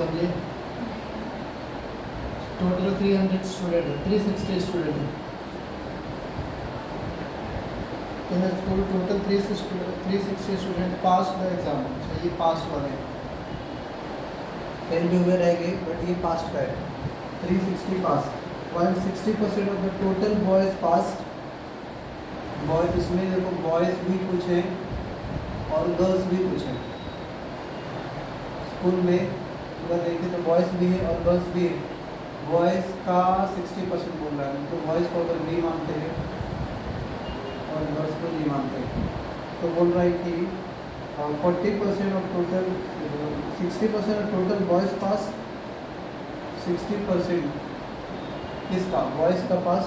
समझे। Total 300 student है, 360 student है in school. Total 360 student pass the exam. अच्छा ये पास वाले हैं, फेल भी हुए रह गए बट ये पास का है। 360 पास, 160% of the total boys pass. Boy इसमें देखो बॉयज़ भी कुछ हैं और गर्ल्स भी कुछ हैं। स्कूल में अगर देखें तो बॉयज़ भी हैं और गर्ल्स भी हैं। बॉयज़ का 60% बोल रहा है, तो बॉयज़ को अगर बी मानते हैं और गर्ल्स को नहीं मानते हैं, तो बोल रहा है कि 40% of total 60% of total boys pass, 60% किसका बॉयज़ का पास,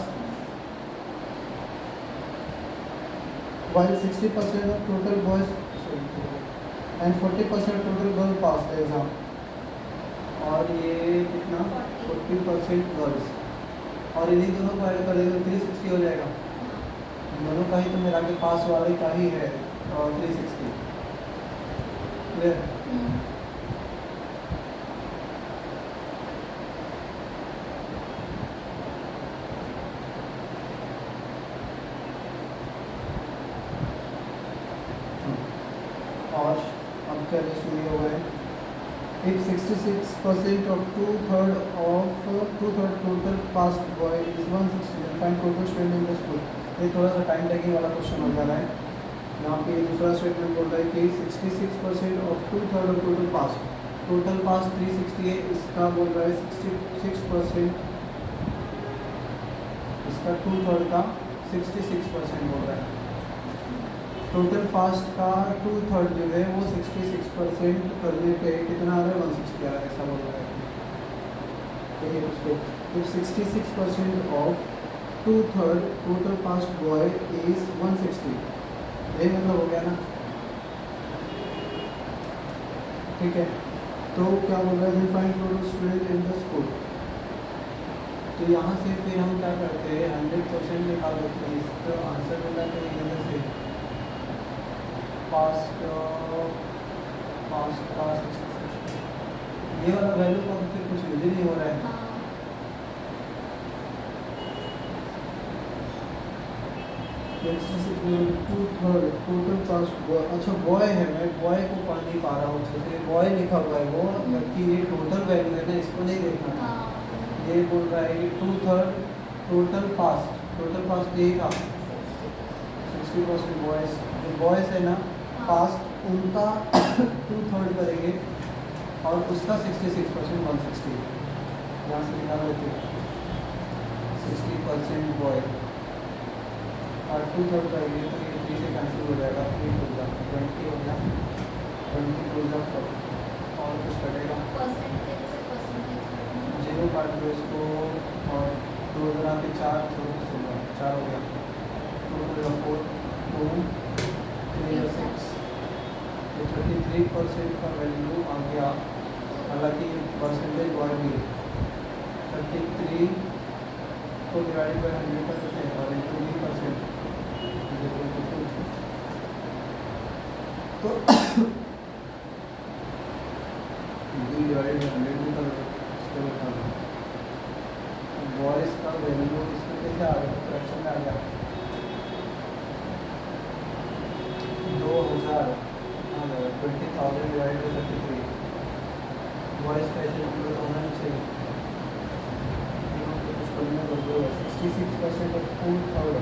while 60% of total boys and 40% total girl pass the exam। और ये कितना 40% गर्ल्स, और इन्हीं दोनों को ऐड कर देंगे 360 हो जाएगा। इन दोनों का ही तो मिला के पास वाले का ही है और 360 क्लियर। और अब क्या लिस्ट हुआ है, if 66% of two-third total passed boy is 160, then find total student in the school। ये थोड़ा सा टाइम टेकिंग वाला क्वेश्चन हो जा रहा है। यहाँ पे दूसरा स्टेटमेंट बोल रहा है कि 66% of 2/3 of total pass, total pass 360 है, इसका बोल रहा है 66%, इसका 2/3 का 66% बोल रहा है। टोटल पास्ट का 2/3 जो है वो 66% करने पे कितना आ रहा है, 160 आ रहा है, ऐसा बोल रहा है। तो ये उसको तो 66% of 2/3 total past boy is 160, ये मतलब हो गया ना। ठीक है, तो क्या बोल रहा है, find total student in the school. तो यहाँ से फिर हम क्या करते हैं, 100% निकाल देते हैं। इसका आंसर मिला तो इधर से पास्ट का 66, ये वाला वैल्यू का तो फिर कुछ यूज ही नहीं हो रहा है। टोटल पास्ट बॉय, अच्छा बॉय है, मैं बॉय को पढ़ नहीं पा रहा हूँ, तो बॉय लिखा हुआ है वो, जबकि ये टोटल वैल्यू है ना, इसको नहीं देखना। ये बोल रहा है कि 2/3 टोटल पास्ट यही था 60% बॉयज़, जो बॉयज़ है ना पास्ट उनका 2/3 करेंगे और उसका 66% 160, यहाँ से निकाल लेते हैं 60% बॉय और 2/3 करेंगे तो ये 3 से कैंसिल हो जाएगा, 3 हो जाएगा 20 हो गया, 20 हो जाएगा 40 और कुछ कटेगा जीरो काट दो इसको, और 2 गुना के 4 4 हो गया, 2 गुना 4 2 3 या 6, तो 33% का वैल्यू आ गया। हालांकि परसेंटेज बढ़ गई, 33 को डिवाइड बाई 100 कर देते हैं और इंटू 3%, तो डिवाइड बाई 100 भी कर इसको बता दो। बॉयज़ का वैल्यू इसमें कैसे आ गया, फ्रैक्शन में आ गया 2000, 20,000 डिवाइड बाई 33, बॉयज़ का ऐसे मतलब होना नहीं चाहिए, कुछ करने को 66% of 2/3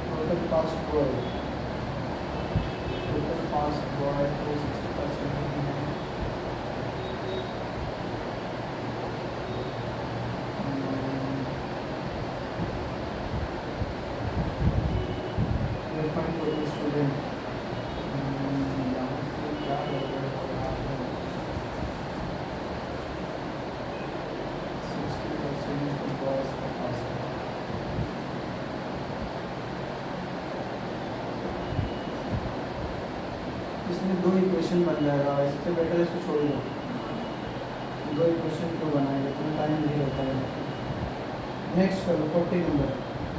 total past boy, total past boy को 60% नहीं है। फाइंड टोटल स्टूडेंट, यहाँ से क्या हो रहा है, 60% बॉयज़ का पास है। इसमें 2 इक्वेशन बन जाएगा, इससे बेटर इसको छोड़ दो, 2 इक्वेशन क्यों बनाएंगे, इतना टाइम नहीं होता है। नेक्स्ट करो 40 नंबर,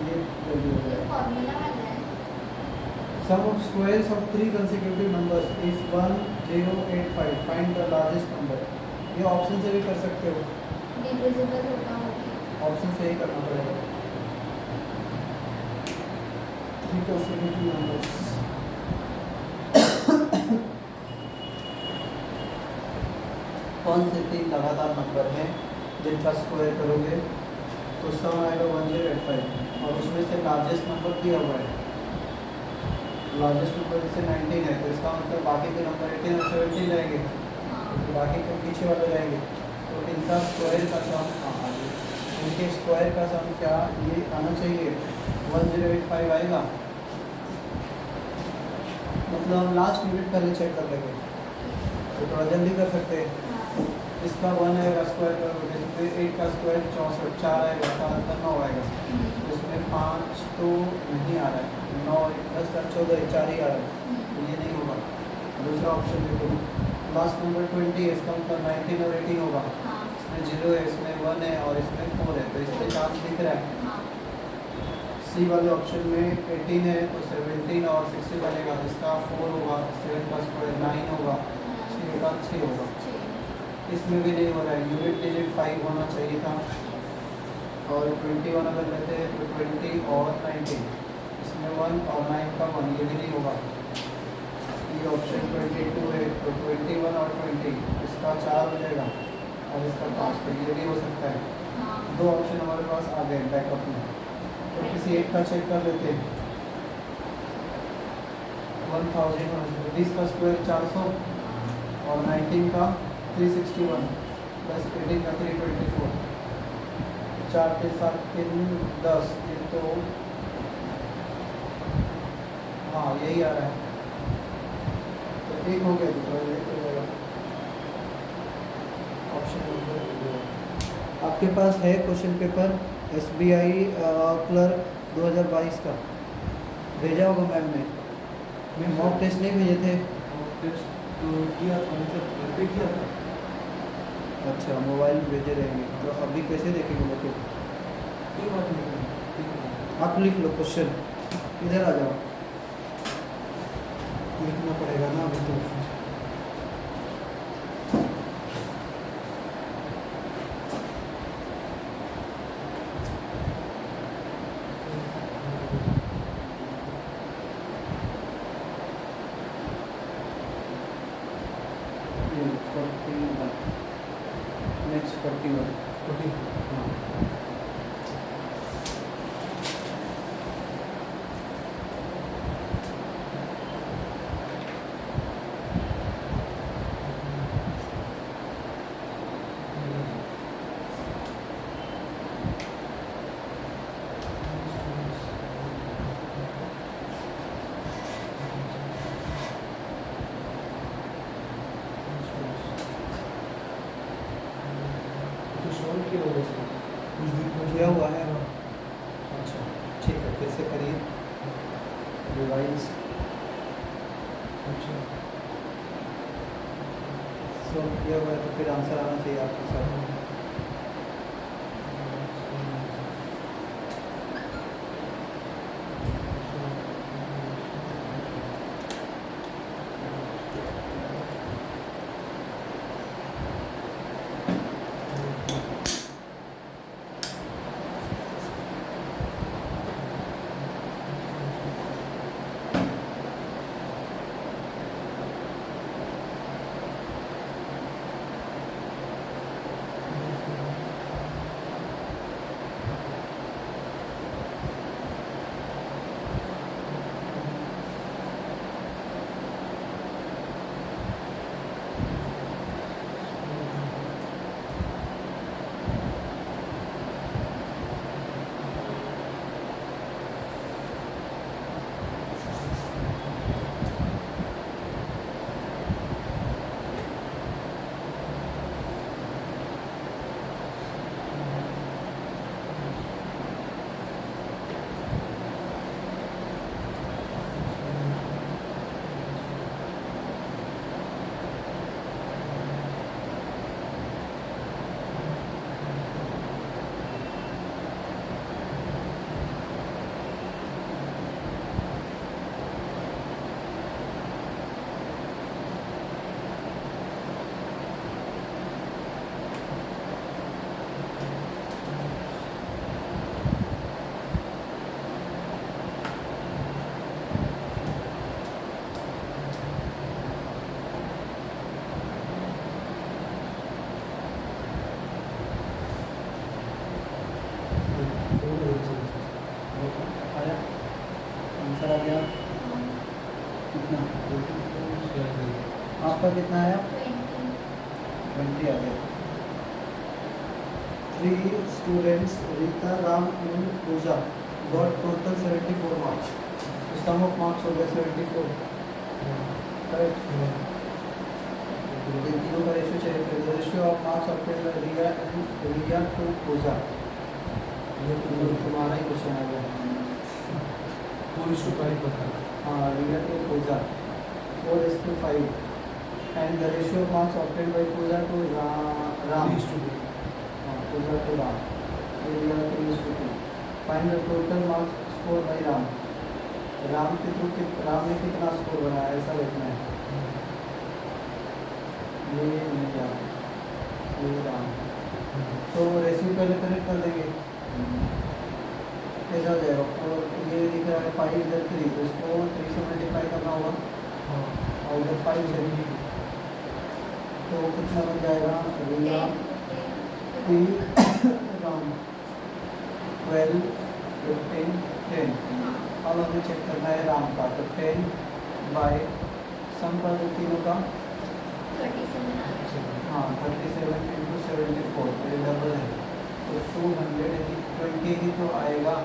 ये जल्दी हो जाएगा। Sum of squares of 3 consecutive numbers is 1085, find the largest number। ये ऑप्शन से भी कर सकते हो, डिविजिबल होगा वो भी। ऑप्शन से ही करना पड़ेगा। 3 consecutive numbers। कौन से 3 लगातार नंबर हैं जिनका स्क्वायर करोगे तो सम आएगा 1085, और उसमें से लार्जेस्ट नंबर दिया हुआ है, लार्जेस्ट नंबर जैसे 19 है, तो इसका मतलब बाकी के नंबर 18 और 17 रहेंगे, तो बाकी के पीछे वाले रहेंगे, तो इनका स्क्वायर का सम इनके स्क्वायर का सम क्या ये आना चाहिए 1085 आएगा। मतलब हम लास्ट यूनिट पहले चेक कर लेंगे तो थोड़ा जल्दी कर सकते हैं। इसका 1 आएगा स्क्वायर करोगे, इसमें 8 का स्क्वायर 64, 4 आएगा 7 का 9 आएगा, तो इसमें 5 तो नहीं आ रहा है, 9 10 का 14 4 ही आ रहा है, तो ये नहीं होगा। दूसरा ऑप्शन देखो, लास्ट नंबर 20 है, इसका मतलब 19 और 18 होगा, इसमें 0 है, इसमें 1 है और इसमें 4 है, तो इसमें चांस दिख रहा है। सी वाले ऑप्शन में 18 है तो 17 और 60 बनेगा, इसका 4 होगा, 7 का स्क्वायर 9 होगा, 6 का 6 होगा। इसमें भी नहीं हो रहा है, यूनिट डिजिट 5 होना चाहिए था, और 21 अगर लेते हैं तो 20 और 19, इसमें 1 और 9 का 1, ये भी नहीं होगा। ये ऑप्शन 22 है तो 21 और 20, इसका 4 हो जाएगा और इसका 5, तो ये भी हो सकता है। 2 ऑप्शन हमारे पास आ गए बैकअप में, तो किसी एक का चेक कर लेते हैं। 1000 का स्क्वायर 400 और 19 का 361 प्लस 18 का 324, 4 के साथ 3 10, ये तो हाँ यही आ रहा है, तो एक हो गया, दूसरा एक हो जाएगा। ऑप्शन नंबर आपके पास है क्वेश्चन पेपर SBI क्लर्क 2022 का भेजा होगा मैम ने, मॉक टेस्ट नहीं भेजे थे? मॉक टेस्ट तो किया था, मतलब घर पे किया था। अच्छा, मोबाइल में भेजे रहेंगे, तो अभी कैसे देखेंगे बच्चे? कोई बात नहीं, आप लिख लो क्वेश्चन, इधर आ जाओ, लिखना पड़ेगा ना अभी तो। नेक्स्ट 41 हाँ। किया हुआ है। अच्छा ठीक है, फिर से करिए रिवाइज। अच्छा सॉल्व किया हुआ है तो फिर आंसर आना चाहिए आपके साथ। गया कितना? आपका कितना आया? 20 आ गया। 3 students Rita, Ram and Puja got total 74 marks. तो सम ऑफ मार्क्स हो गया 74, करेक्ट? इन तीनों का रेशियो चेक करें। Ratio of marks obtained by Riya to Puja. ये तो तुम्हारा ही क्वेश्चन आ गया। 4:5 बता। हाँ, Riya to Puja 4:5 and the ratio of marks obtained by Puja to Ram. 3:2। हाँ, पूजा टू राम। ये Riya 3:2। Find the total marks score by Ram. Ram के थ्रू राम ने कितना स्कोर बनाया ऐसा देखना है। ये नहीं क्या, ये राम। तो रेशियो पहले करेक्ट कर देंगे। कैसा हो जाएगा? 4 ये दिख रहा है 5 इधर 3, तो इसको 3 से मल्टीप्लाई करना होगा और इधर 5 से, तो कितना बन जाएगा? रिया 3 राम 12 15 10। अब हमें चेक करना है राम का, तो 10 बाय सम कर दो तीनों का। 37 आ गया। हाँ, 37 इंटू 74, तो ये डबल है, तो 220 ही तो आएगा।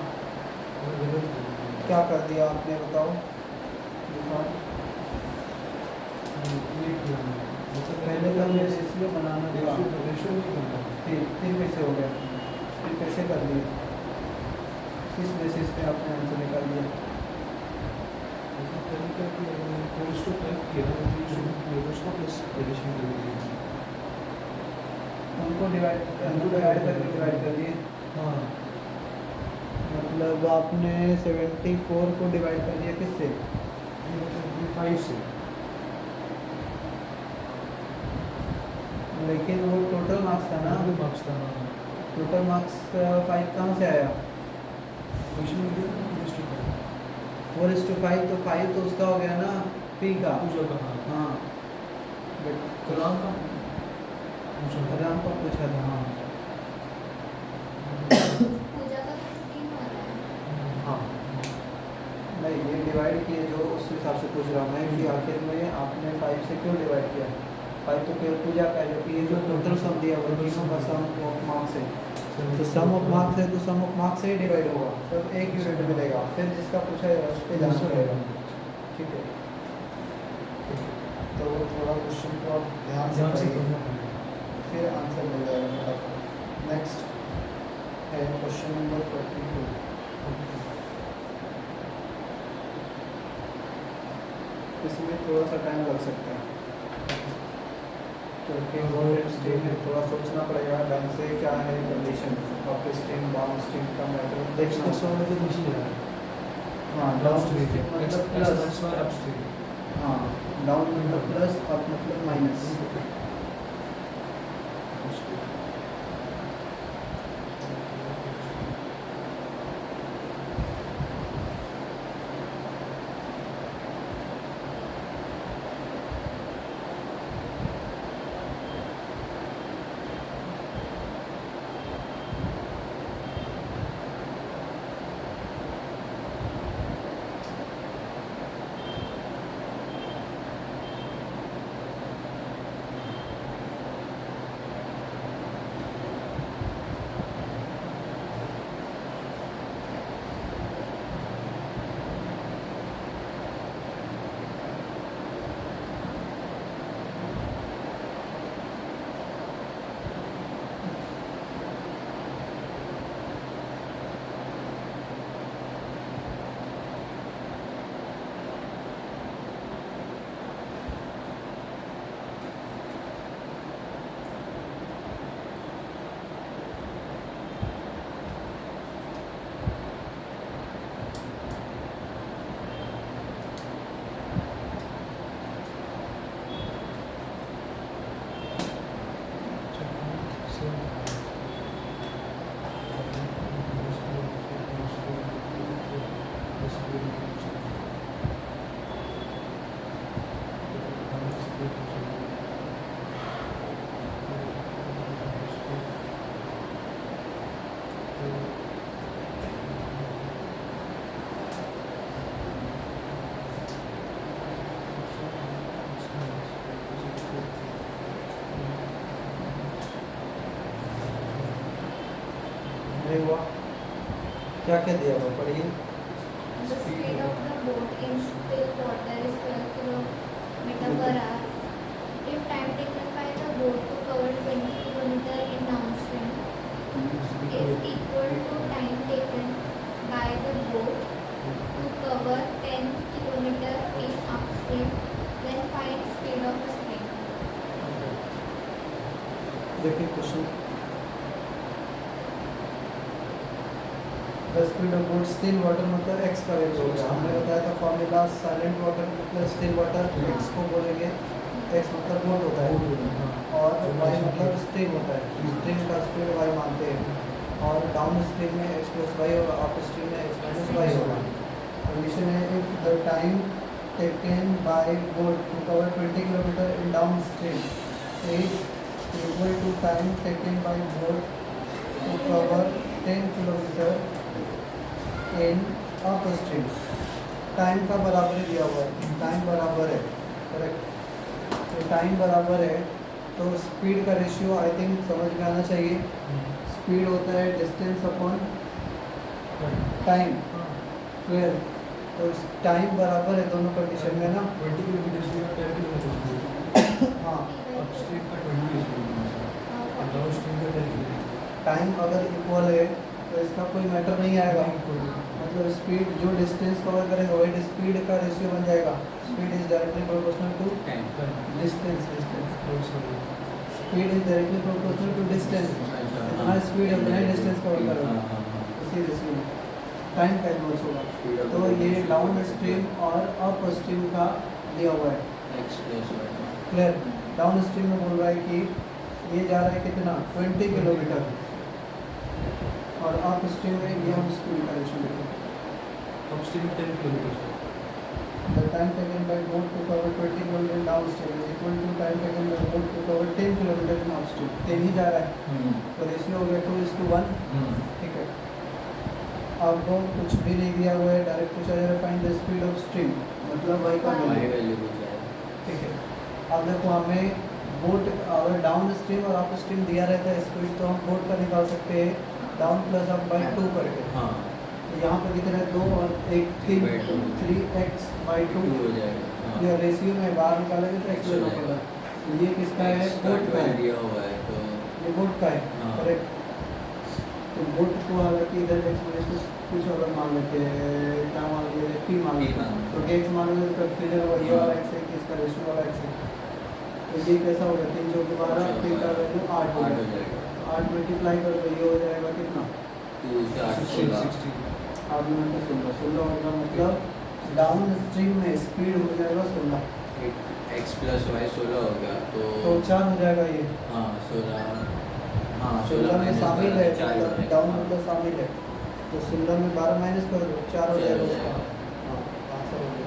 क्या कर दिया आपने बताओ? पहले तो हमें रेशियो बनाना था, रेशियो नहीं करना। फिर कैसे हो गया? फिर कैसे कर दिए? किस बेसिस पे आपने आंसर निकाल दिया? तरीका कि अगर 4:5 किया तो 3:2 उसको प्लस एडिशन कर दीजिए। उनको डिवाइड करके कर दिए। हाँ, मतलब आपने 74 को डिवाइड कर दिया किससे? 5 से। लेकिन वो टोटल मार्क्स था ना। मार्क्स था। टोटल मार्क्स 5 कहाँ से आया? क्वेश्चन में दिया 4:5। 4:5, तो 5 तो उसका हो गया ना, पी का। पूजा का। हाँ, बट तो राम का राम का पूछा था। हाँ पूजा का 15 आ रहा है। हाँ, नहीं ये डिवाइड किए जो उस हिसाब से पूछ रहा हूँ मैं कि आखिर में आपने 5 से क्यों डिवाइड किया? 5 तो केवल पूजा का है, जबकि ये जो टोटल सम दिया वो तीनों का सम ऑफ मार्क्स है, तो सम ऑफ मार्क्स है, तो सम ऑफ मार्क्स से ही डिवाइड होगा, तब एक यूनिट मिलेगा। फिर जिसका पूछा है उस पर जाना पड़ेगा। ठीक है, तो थोड़ा क्वेश्चन को आप ध्यान से पढ़िए, करना पड़ेगा। फिर आंसर मिल जाएगा फटाफट। नेक्स्ट है क्वेश्चन नंबर 42। इसमें थोड़ा सा टाइम लग सकता है क्योंकि इम्पोर्टेंट स्ट्रीम है, थोड़ा सोचना पड़ेगा ढंग से क्या है condition, up stream down stream का मैटर देखना। हाँ, डाउन स्ट्रीम मतलब प्लस, हाँ डाउन मतलब प्लस, अप मतलब माइनस। नहीं हुआ, क्या क्या दिया हुआ पढ़िए। The speed of the boat in still water is 12 kilometer per hour. If time taken by the boat to cover 20 kilometer in downstream is equal to time taken by the boat to cover 10 kilometer in upstream, then find speed of the stream. देखिए question, the speed of boat still water मतलब x का rate हो गया। हमने बताया था formula, silent water मतलब still water, x को बोलेंगे, एक्स मतलब बोट होता है और वाई मतलब स्ट्रीम होता है। स्ट्रीम का स्पीड वाई मानते हैं और डाउन स्ट्रीम में एक्स प्लस वाई और अप स्ट्रीम में एक्स माइनस वाई होगा। कंडीशन है if the time taken by boat to cover 20 kilometre in downstream is equal to time taken by boat to cover 10 kilometre in upstream. Time का बराबर दिया हुआ है, time बराबर है, correct. तो टाइम बराबर है तो स्पीड का रेशियो आई थिंक समझ में आना चाहिए। स्पीड होता है डिस्टेंस अपॉन टाइम, क्लियर। तो टाइम बराबर है दोनों कंडीशन में ना। 20 किलोमीटर से 10 किलोमीटर हाँ, अपस्ट्रीम का 20 किलोमीटर डाउनस्ट्रीम का 10 किलोमीटर। टाइम अगर इक्वल है तो इसका कोई मैटर नहीं आएगा, मतलब स्पीड जो डिस्टेंस कवर करेगा वही स्पीड का रेशियो बन जाएगा। Speed is directly proportional to distance, speed is directly proportional to distance. जितना स्पीड है उतना ही डिस्टेंस कवर करेगा, इसी रेशियो में टाइम का इन्वर्स होगा। तो ये डाउन स्ट्रीम और अप स्ट्रीम का दिया हुआ है, क्लियर। डाउन स्ट्रीम में बोल रहा है कि ये जा रहा है कितना 20 किलोमीटर और अप स्ट्रीम में ये हम स्पीड का रेशियो लिखेंगे। Upstream 10 kilometre. The time taken by boat to cover 20 km downstream is equal to time taken by boat to cover 10 km in upstream। 10 ही जा रहा है तो रेशियो हो गया 2:1, ठीक है। अब वो कुछ भी नहीं दिया हुआ है, डायरेक्ट पूछा जा रहा है find the speed of stream, मतलब y का वैल्यू, ठीक है। अब देखो हमें बोट अगर डाउन स्ट्रीम और अप स्ट्रीम दिया रहता है स्पीड तो हम बोट का निकाल सकते हैं डाउन प्लस अप बाई 2 करके। तो यहाँ पर दिख रहा है 2 और 1 3x बाई 2 हो जाएगा। ये रेशियो में बाहर निकालेंगे तो एक्स लेना पड़ेगा। तो ये किसका है, बोट का है, दिया हुआ है तो ये बोट का है, हाँ। करेक्ट। तो बोट को हालांकि इधर एक्स में कुछ अगर मान लेते हैं, क्या मान लेते हैं, पी मान लेते हैं, तो एक्स मान लेते तो कंफ्यूजन होगा, ये वाला एक्स है कि इसका रेशियो वाला एक्स है। तो ये कैसा होगा 3 चौके 12, 3 का वैल्यू 8 हो जाएगा। 8 मल्टीप्लाई कर दो, ये हो जाएगा कितना 2 से 8 16 8 में 16 होगा, मतलब डाउन स्ट्रीम में स्पीड हो जाएगा 16, x प्लस वाई 16 हो गया तो 4 हो जाएगा ये। हाँ 16, हाँ 16 में शामिल है, 4 मतलब डाउन मतलब शामिल है, तो 16 में 12 माइनस कर दो 4 हो जाएगा उसका। हाँ आंसर हो गया।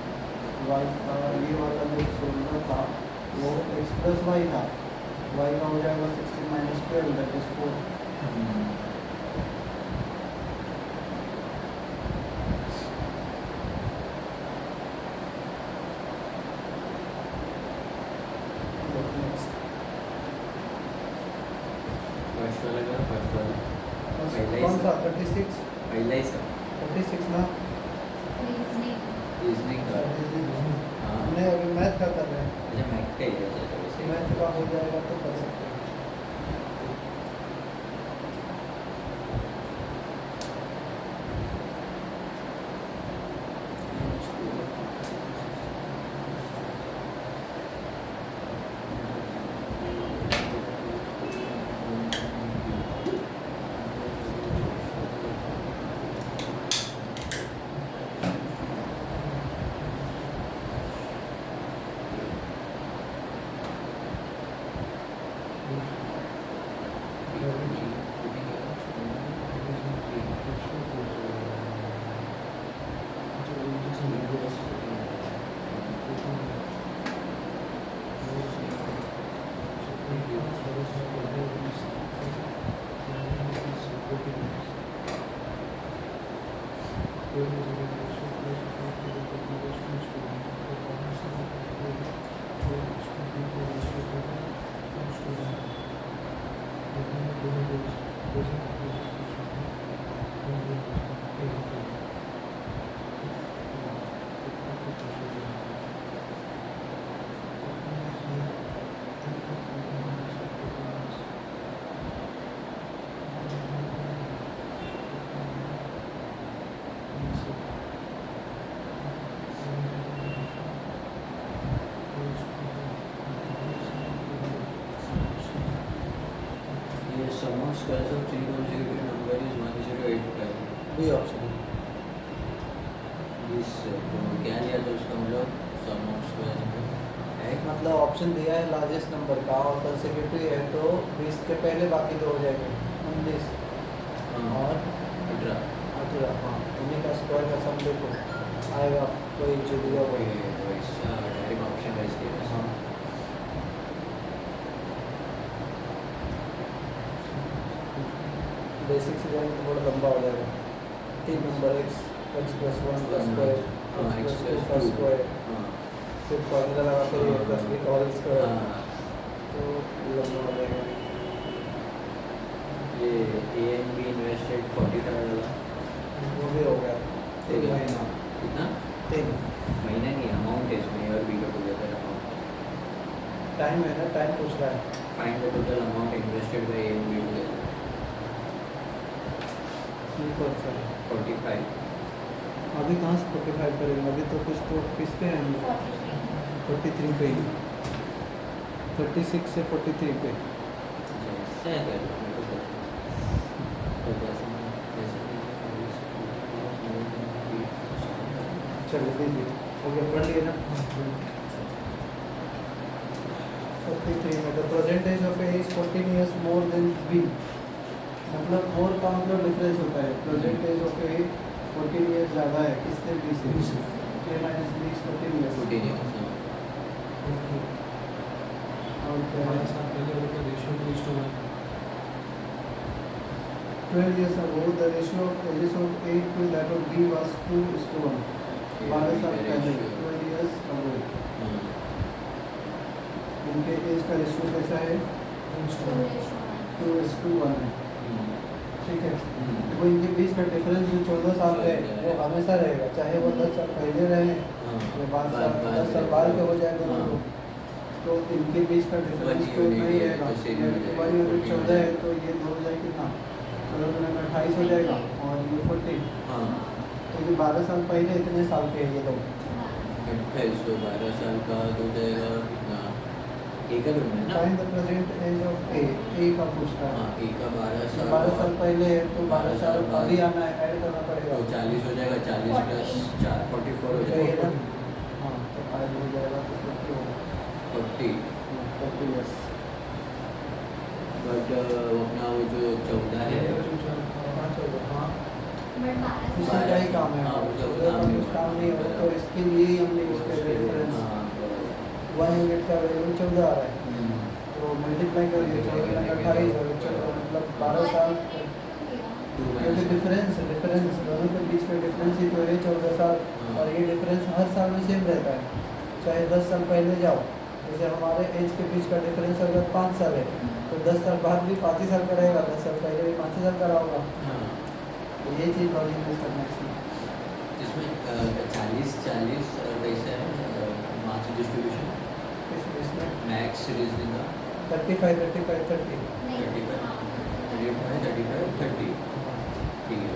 वाई का ये वाला जो 16 था वो एक्स प्लस वाई था, वाई का हो जाएगा 16 माइनस 12 दैट इज 4। फर्स्ट वाला क्या, फर्स्ट वाला पहला ही कौन सा सब। 36 पहला ही सब 36 ना, Reasoning. रीजनिंग का। हाँ हमने अभी मैथ का कर रहे हैं, अच्छा मैथ का ही है चलो वैसे मैथ का हो जाएगा तो कर सकते हैं। ये sum of squares of three consecutive number is 1085. B option है। This क्या लिया था उसका मतलब sum of squares में है मतलब ऑप्शन दिया है लार्जेस्ट नंबर का और कंसेक्यूटिव है तो 20 के पहले बाकी दो हो जाएंगे 19 और 18 18। हाँ, उन्हीं का स्क्वायर का सम देखो आएगा कोई जो दिया कोई वही। वैसा डायरेक्ट ऑप्शन वाइज किया हाँ, बेसिक से जाएंगे तो बड़ा लंबा हो जाएगा। 3 नंबर x प्लस 1 का स्क्वायर हाँ x x प्लस 2 plus का 2 स्क्वायर हाँ फिर फॉर्मूला लगा कर ये प्लस b का होल स्क्वायर हाँ तो लंबा हो जाएगा। ये A and B invested 40,000 वाला वो भी हो गया 3 महीना कितना 3 महीना नहीं अमाउंट है इसमें और बी का टुगेदर अमाउंट टाइम है ना, टाइम पूछ रहा है। Find the total amount invested bye A and be together कौन सा है? 45 अभी कहाँ से 45 करेंगे, अभी तो कुछ तो किस पे हैं 43 पे ही 36 से 43 पे। जैसे है कर मेरे को तो जैसे चलो दीजिए हो गया, पढ़ लिए ना। 43 में the percentage of A is 14 years more than B, मतलब मोर का मतलब डिफरेंस होता है। परसेंटेज ऑफ ए 14 years ज़्यादा है किससे बी से, ए minus B is 14 years। 14 years और क्या है? हमारे साथ पहले वो का ratio 2:1 12 years ago the ratio of ages of A to that of B was 2:1। 12 साल पहले 12 years ago इनके एज का रेशियो कैसा है 2:1 है। ठीक है, वो इनके बीच का डिफरेंस जो 14 साल है वो हमेशा रहेगा, चाहे वो 10 साल पहले रहे या 10 साल बाद के हो जाए दोनों को, तो इनके बीच का डिफरेंस तो नहीं रहेगा। वही अगर 14 है तो ये 2 हो जाए कितना 14 में 28 हो जाएगा और ये 40, तो ये 12 साल पहले इतने साल के हैं ये लोग। 28 तो 12 साल का हो जाएगा कितना एक का ढूंढना है ना find the present age of A, A का पूछ रहा हाँ है। एक का 12 साल 12 साल पहले है तो 12 साल 12 साल अभी आना है, ऐड करना पड़ेगा। तो 40 हो जाएगा 40 प्लस 4 44 हो चाहिए जाएगा ना, हाँ तो ऐड हो जाएगा तो 40 होगा 40 40 years। बट अपना वो जो 14 है हाँ चलो हाँ बट 12 इससे साल क्या ही काम है, हाँ, वो तो उसका काम कुछ काम नहीं है, तो इसके लिए ही हमने इसके रेफरेंस 1 यूनिट का वैल्यू 14 आ रहा है तो मल्टीप्लाई करिए 14 में 28 और 14 मतलब 12 साल, क्योंकि डिफरेंस दोनों के बीच का डिफरेंस ही तो है 14 साल और ये डिफरेंस हर साल में सेम रहता है, चाहे 10 साल पहले जाओ। जैसे हमारे एज के बीच का डिफरेंस अगर 5 साल है तो 10 साल बाद भी 5 ही साल का रहेगा, 10 साल पहले भी 5 ही साल का रहा होगा। तो ये चीज़ लॉजिक यूज करना चाहिए। इसमें 40 40 कैसा है मार्क्स डिस्ट्रीब्यूशन इसमें मैक्स सीरीज का 35 35 30 35 30 ठीक है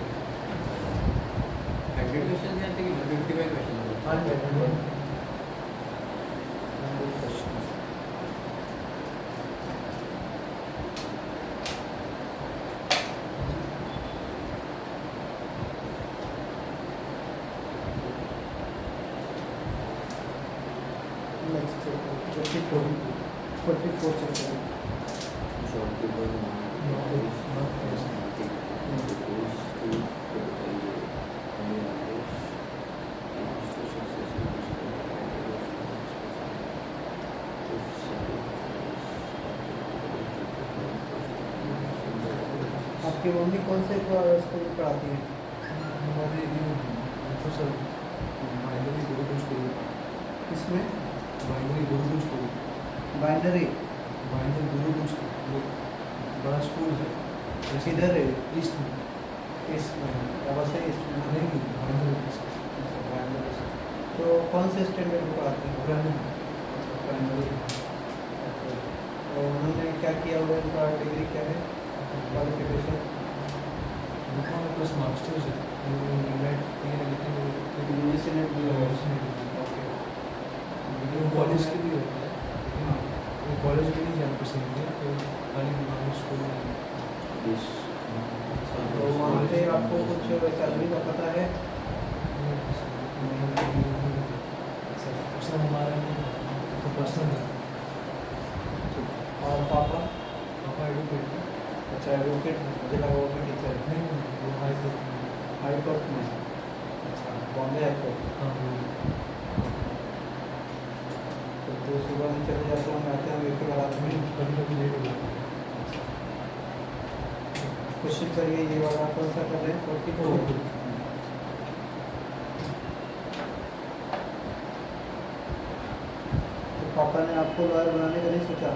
100 क्वेश्चन आते हैं कि 55 question 100 questions। Next chapter 44 chapter। Short paper आपकी मम्मी कौन से स्कूल में पढ़ाती है? हमारे ये तो सर बाइनरी गुरुकुल स्कूल इसमें binary Gurukul school binary binary Gurukul school वो बड़ा स्कूल है किधर है? ईस्ट में इसमें अवश्य इसमें नहीं प्राइमरी। तो कौन से स्टैंडर्ड में पढ़ाते हैं? प्राइमरी। ओके। तो उन्होंने क्या किया हुआ है, उनका डिग्री क्या है, क्वालिफिकेशन? प्लस मास्टर्स है नेट किया है, लेकिन यूनिवर्सिटी नेट भी है। ओके। कॉलेज के लिए होता है, लेकिन कॉलेज के लिए यहाँ पर सही है, तो खाली नॉर्मल स्कूल में तो वहाँ पे आपको कुछ सैलरी का पता है? सब हमारा तो पर्सनल है। और पापा? पापा एडवोकेट है। अच्छा, एडवोकेट, मुझे लगा वो भी टीचर है। नहीं वो हाई कोर्ट में। हाई कोर्ट में? अच्छा, बॉम्बे हाई कोर्ट। हाँ तो सुबह में चले जाते होंगे, आते होंगे फिर रात में? कभी कभी लेट हो जाता है। क्वेश्चन करिए, ये वाला कौन सा कर रहे हैं? 44। तो पापा ने आपको लॉयर बनाने का नहीं सोचा?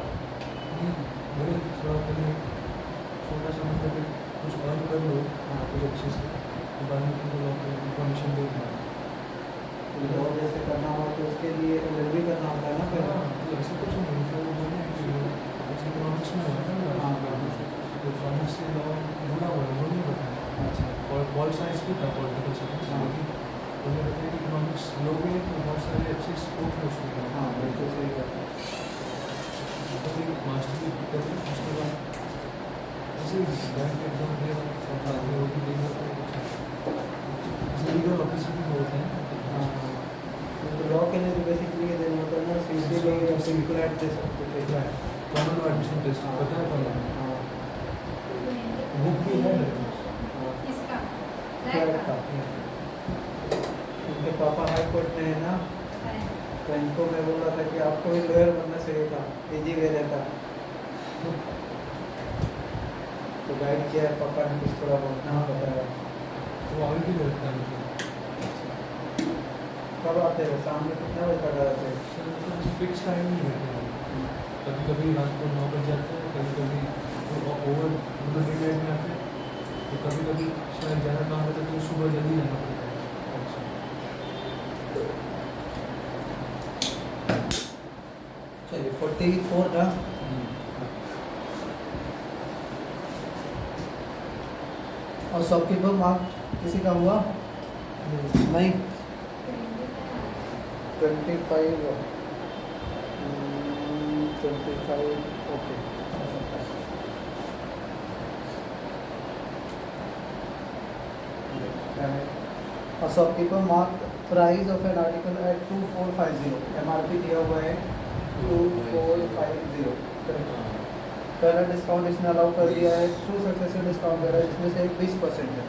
बड़े थोड़ा पहले छोटा सा मतलब कुछ अर्न कर लो कुछ अच्छे से, तो बाद में तुमको इन्फॉर्मेशन दे देना। लॉ जैसे करना हो तो उसके लिए LLB करना होता है ना फिर? तो ऐसा कुछ नहीं, मतलब वो बोले कि इकोनॉमिक्स में होता है ना, तो इकोनॉमिक्स से लॉ जुड़ा हुआ है, वो नहीं बताया। अच्छा। और पॉल साइंस भी था, पॉलिटिकल साइंस, हाँ। लेकिन उन्होंने बताया कि इकोनॉमिक्स लोगे तो बहुत सारे अच्छे स्कोप है उसमें। हाँ बिल्कुल सही बात है। तो फिर मास्टर भी कर ली, उसके बाद ऐसे बैंक एग्जाम दिया और बाद में वो भी देना पड़ेगा। लीगल ऑफिसर भी होते हैं। हाँ, तो लॉ के लिए तो बेसिकली ये देना होता है ना, CT लॉ या सिंक्लैट दे सकते थे। कॉमन लॉ एडमिशन टेस्ट हाँ, पता है कॉमन हाँ, बुक भी है मेरे पास। हाँ, इसका क्लैट का। उनके पापा हाई कोर्ट में है ना, तो इनको मैं बोल रहा था कि आपको भी लॉयर बनना चाहिए था, इजी वे रहता। तो गाइड किया है पापा ने कुछ थोड़ा बहुत ना बताया। वो आगे भी रहता है मुझे। कब आते हो, शाम में कितना बजे तक आते हो? फिक्स टाइम नहीं रहता है, कभी कभी रात को 9 बज जाते हैं, कभी कभी ओवर मतलब मिड में आते हैं, तो कभी कभी शायद ज़्यादा काम रहता है तो सुबह जल्दी जाना पड़ता है। चलिए 44 था। और शॉपकीपर मार्क किसी का हुआ? नहीं। 25 ओके। और shopkeeper mark price of an article at 2450, MRP दिया हुआ है 2450। पहला डिस्काउंट इसने अलाउ कर दिया है, 2 सक्सेसिव डिस्काउंट दे रहा है, जिसमें से एक 20% है।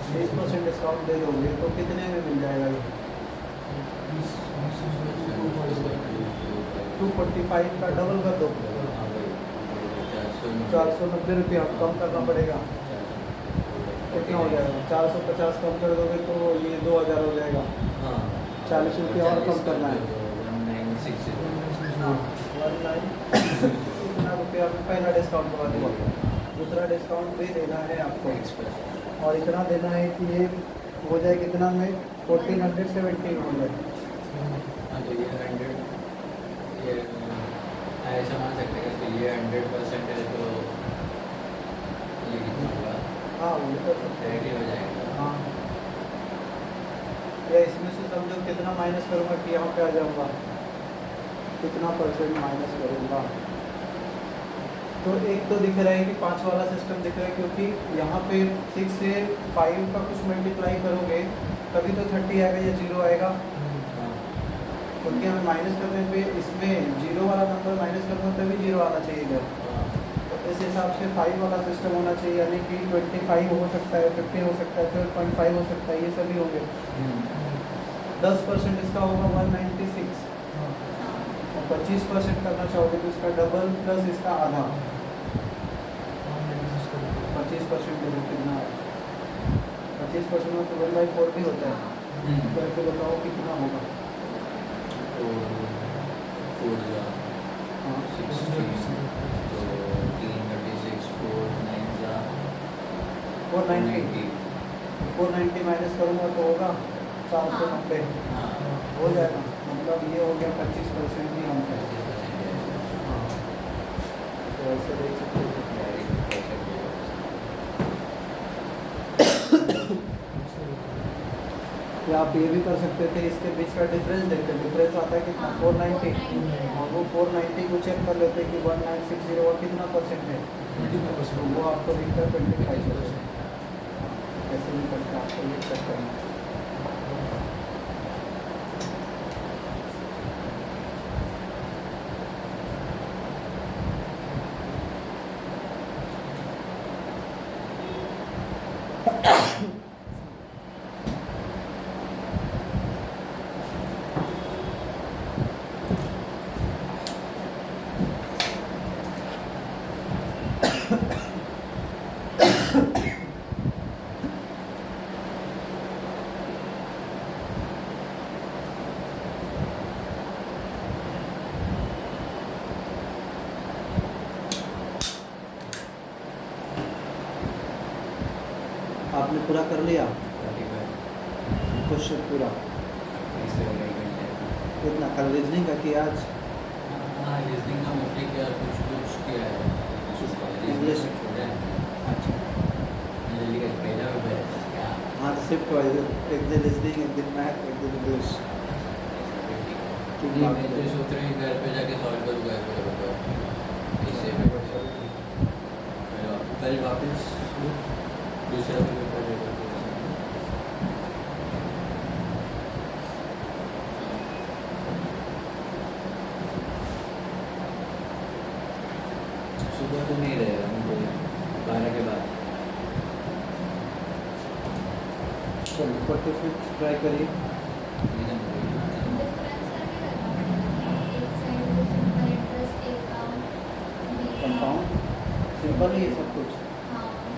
20% डिस्काउंट दे दोगे तो कितने में मिल जाएगा ये? 245 का डबल कर दो, 490 रुपया कम करना पड़ेगा। कितना हो जाएगा? 450 कम कर दोगे तो ये 2000 हो जाएगा। 40 रुपया और कम करना है। 19 इतना रुपया पहला डिस्काउंट करवा देगा, दूसरा डिस्काउंट भी देना है आपको, और इतना देना है कि ये हो जाए कितना में 1470 हो जाए। ऐसा मान सकते हैं कि ये 100% है तो ये कितना होगा? हाँ वो भी कर सकते हैं। 30 हो जाएगा। हाँ, या इसमें से समझो कितना माइनस करूँगा कि यहाँ पे आ जाऊँगा, कितना परसेंट माइनस करूँगा। तो एक तो दिख रहा है कि 5 वाला सिस्टम दिख रहा है, क्योंकि यहाँ पे 6 से 5 का कुछ मल्टीप्लाई करोगे तभी तो 30 आएगा या 0 आएगा, क्योंकि हमें माइनस करने पे इसमें 0 वाला नंबर माइनस करना तभी 0 आना चाहिए इधर। तो इस हिसाब से 5 वाला सिस्टम होना चाहिए, यानी कि 25 हो सकता है, 50 हो सकता है, 12.5 हो सकता है, ये सभी होंगे। 10% इसका होगा 196, और 25% करना चाहोगे तो इसका डबल प्लस इसका आधा, 25% देखो कितना है। 25% में तो 1/4 भी होता है, करके बताओ कितना होगा। 4 जा हाँ 16 तो 3 36 4 9 जा 490, 490 माइनस करूँगा तो होगा 490 हाँ हो जाएगा, मतलब ये हो गया 25% ही हम करते हैं। हाँ, तो ऐसे देख सकते हो। या आप ये भी कर सकते थे, इसके बीच का डिफरेंस देखते, डिफरेंस आता है कितना, 490, और वो 490 को चेक कर लेते कि 1960 का कितना परसेंट है, 25%। तो वो आपको दिखता है 25%। ऐसे नहीं करते, आपको ये चेक करना है। आपने पूरा कर लिया क्वेश्चन पूरा, कितना कल रीजनिंग का किया आज, हाँ रीजनिंग का मोस्टली किया, कुछ कुछ किया है, इंग्लिश छोड़ा है। अच्छा। जल्दी का पहला भी क्या हाँ तो शिफ्ट वाइज, एक दिन रीजनिंग, एक दिन मैथ, एक दिन इंग्लिश। नहीं, मैं तो सोच रही हूँ घर पे जाके सॉल्व करूँगा इससे कल वापस दूसरा पेपर देगा। सुबह तो नहीं रहेगा, मुझे 12 के बाद। चलो 45 ट्राई करिए। कंपाउंड सिंपल ही है सब कुछ।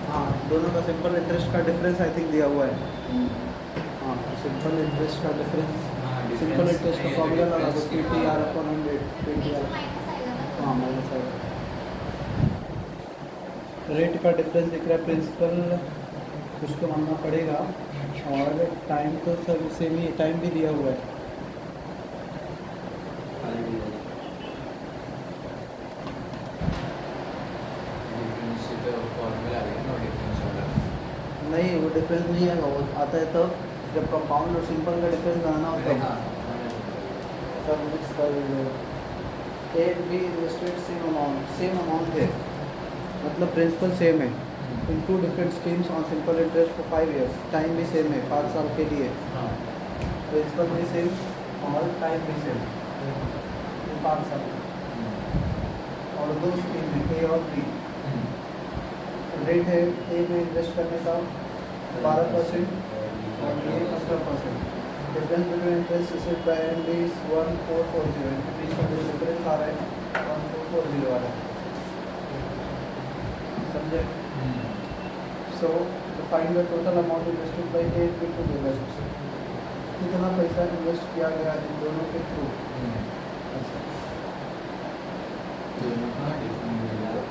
हाँ, दोनों का सिंपल इंटरेस्ट का डिफरेंस आई थिंक दिया हुआ है। हाँ, सिंपल इंटरेस्ट का डिफरेंस, सिंपल इंटरेस्ट का फॉर्मूला लगा दो, PTR अपॉन 100, PTR। हाँ माइनस आएगा। रेट का डिफरेंस दिख रहा है, प्रिंसिपल कुछ तो मानना पड़ेगा, और टाइम तो सब सेम ही, टाइम भी दिया हुआ है। नहीं, वो डिफरेंस नहीं आएगा, वो आता है तब जब कंपाउंड और सिंपल का डिफरेंस बनाना होता है। सब मिक्स कर A B invested same amount है, मतलब प्रिंसिपल सेम है, in two different schemes on simple interest for 5 years, time भी सेम है 5 साल के लिए, प्रिंसिपल भी सेम और टाइम भी सेम 5 साल, और दो स्कीम है ए और बी। रेट है ए में इन्वेस्ट करने का 12% और ये 15%। Difference between interest received by and is 1440, इनके बीच का जो डिफरेंस आ रहा है 1440 आ रहा है, समझे? So find the total amount invested bye A and be together, कितना पैसा इन्वेस्ट किया गया इन दोनों के थ्रू।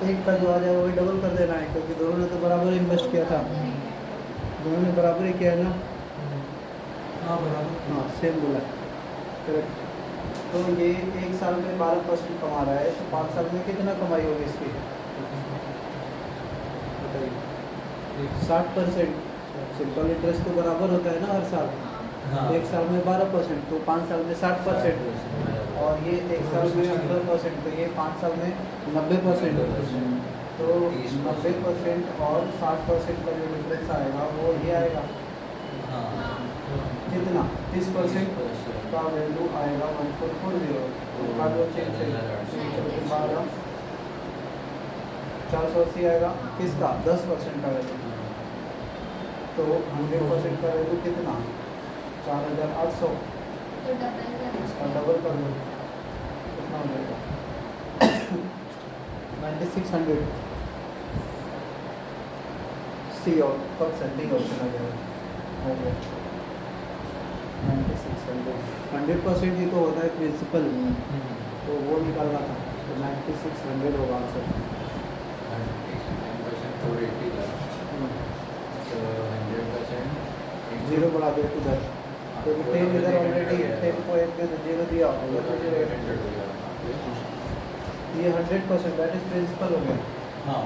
एक का जो आ जाए वही डबल कर देना है, क्योंकि दोनों ने तो बराबर इन्वेस्ट किया था, दोनों ने बराबर ही किया है ना। हाँ बराबर। हाँ सेम बोला, करेक्ट। तो ये 1 साल में 12% कमा रहा है, तो 5 साल में कितना कमाई होगी इसकी, बताइए? 60%। सिंपल इंटरेस्ट तो बराबर होता है ना हर साल, हाँ 1 साल में 12%, तो 5 साल में 60%, और ये 1 साल में 18%, तो ये 5 साल में 90%। तो 90% और 60% का जो डिफरेंस आएगा वो ये आएगा, कितना 30% का वैल्यू आएगा 1440, का जो चेंज है 480 आएगा, किसका 10% का वैल्यू, तो 100% का वैल्यू कितना 4800, इसका डबल कर दो, कितना हो जाएगा 9600। सी और परसेंट डी ऑप्शन आ जाएगा, हो गया 9600। 100% ही तो होता है प्रिंसिपल, तो वो निकालना था, तो 9600 होगा आंसर। 10% 480 का, so 100% 0 बढ़ा दो उधर, तो 10 इधर ऑलरेडी है, 10 को 1 दे दो, 0 दिया उधर भी 0 ये 100% दैट इज प्रिंसिपल हो गया। हाँ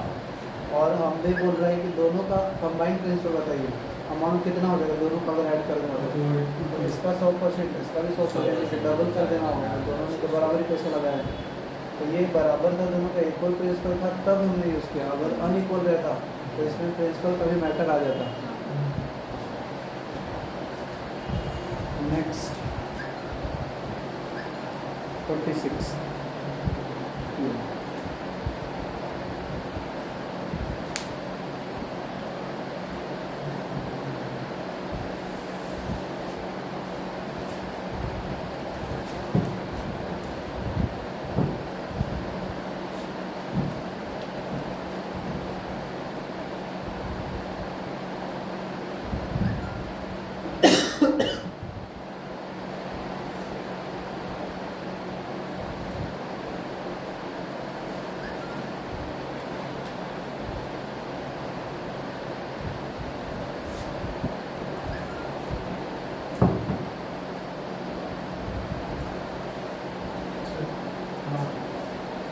और हम भी बोल रहे हैं कि दोनों का कंबाइंड प्रिंसिपल बताइए, अमाउंट कितना हो जाएगा दोनों का अगर ऐड करना हो तो इसका 100%, इसका भी 100%, इसे डबल कर देना होगा, दोनों ने तो बराबर ही पैसे लगाए हैं। तो ये बराबर था, दोनों का इक्वल प्रिंसिपल था तब हमने यूज़ किया, अगर अनइक्वल रहता तो इसमें प्रिंसिपल का भी मैटर आ जाता। नेक्स्ट 46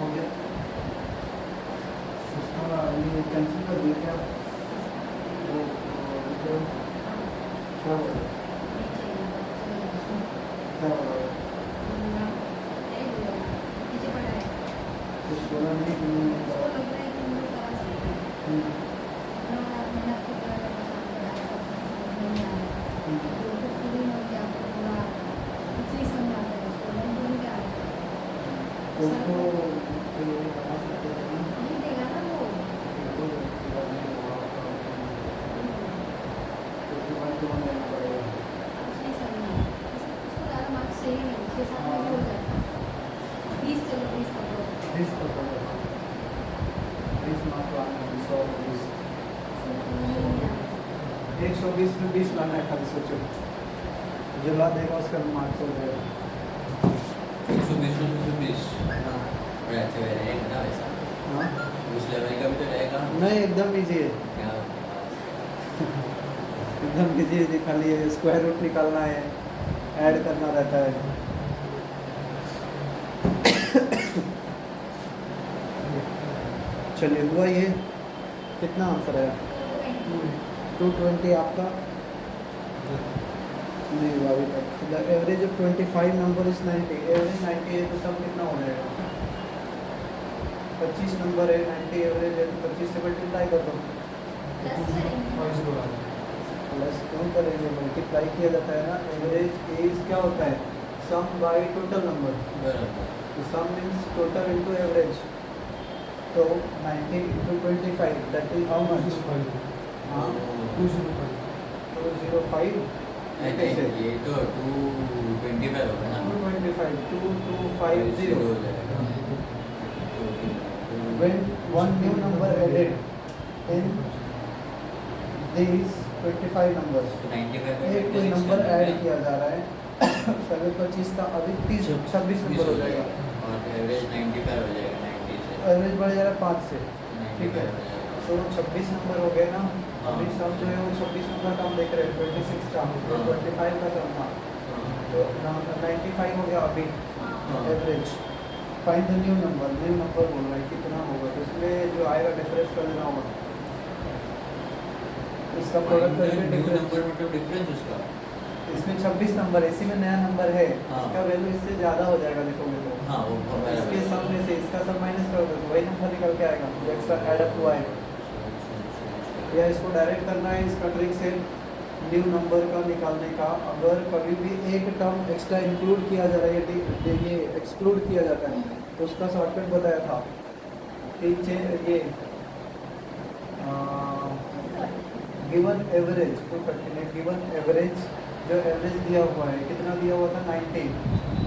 हो गया, उसका ये कैंसिल कर दिया क्या? वो जो क्या बोला क्या बोला कुछ बोला नहीं उसको बना सकते हैं ना, तो देना पड़ेगा। 20 का पड़ेगा, 20 मार्क लाना है, 120 120 में 20 लाना है, खाली सोचो जो ला देगा उसका मार्क्स हो जाएगा। 120 में 120 बड़ा अच्छा रहेगा ना वैसा, हाँ उस लेवल का भी तो रहेगा। नहीं एकदम इजी है, क्या एकदम इजी है, खाली स्क्वायर रूट निकालना है, ऐड करना रहता है। चलिए हुआ ये, कितना आंसर है? 220 आपका नहीं हुआ अभी तक। The average of 25 number is 90, average 90 है तो सब कितना हो जाएगा? 25 नंबर है, 90 एवरेज है तो 25 से मल्टीप्लाई कर दो। प्लस क्यों करेंगे, मल्टीप्लाई किया जाता है ना। एवरेज इज क्या होता है? सम बाय टोटल नंबर, बराबर तो सम मीन्स टोटल इनटू एवरेज, तो 90 into 25 that is how much? हाँ 205 कैसे? ये तो 225 होगा ना, 225 2250 हो जाएगा। when one new number added in these 25 numbers, 95 में एक कोई नंबर ऐड किया जा रहा है, पहले 25 था, अभी 26 नंबर हो जाएगा, और एवरेज 95 हो जाएगा, 90 से एवरेज बढ़ जा रहा है 5 से, ठीक है, 95 हो जाएगा। तो 26 नंबर हो गए ना। हाँ। अभी सम जो है वो 26 नंबर का हम देख रहे हैं, 26 का, तो हाँ। 25 का सम था, तो 95 हो गया अभी average. Find the new number बोल रहा है कितना होगा, तो इसमें जो आएगा डिफरेंस कर देना होगा, इसका प्रोडक्ट करके डिफरेंस। नंबर मतलब डिफरेंस उसका, इसमें 26 नंबर है, इसी में नया नंबर है, हाँ। इसका वैल्यू इससे ज़्यादा हो जाएगा, देखोगे तो हाँ वो इसके सम में से इसका सम माइनस कर दो तो वही नंबर निकल के आएगा जो एक्स्ट्रा ऐड अप हुआ है। या इसको डायरेक्ट करना है, इसका ट्रिक से न्यू नंबर का निकालने का, अगर कभी भी एक टर्म एक्स्ट्रा इंक्लूड किया जा रहा है, ये एक्सक्लूड किया जाता है, तो उसका शॉर्टकट बताया था कि ये गिवन एवरेज, गिवन एवरेज, जो एवरेज दिया हुआ है कितना दिया हुआ था 90,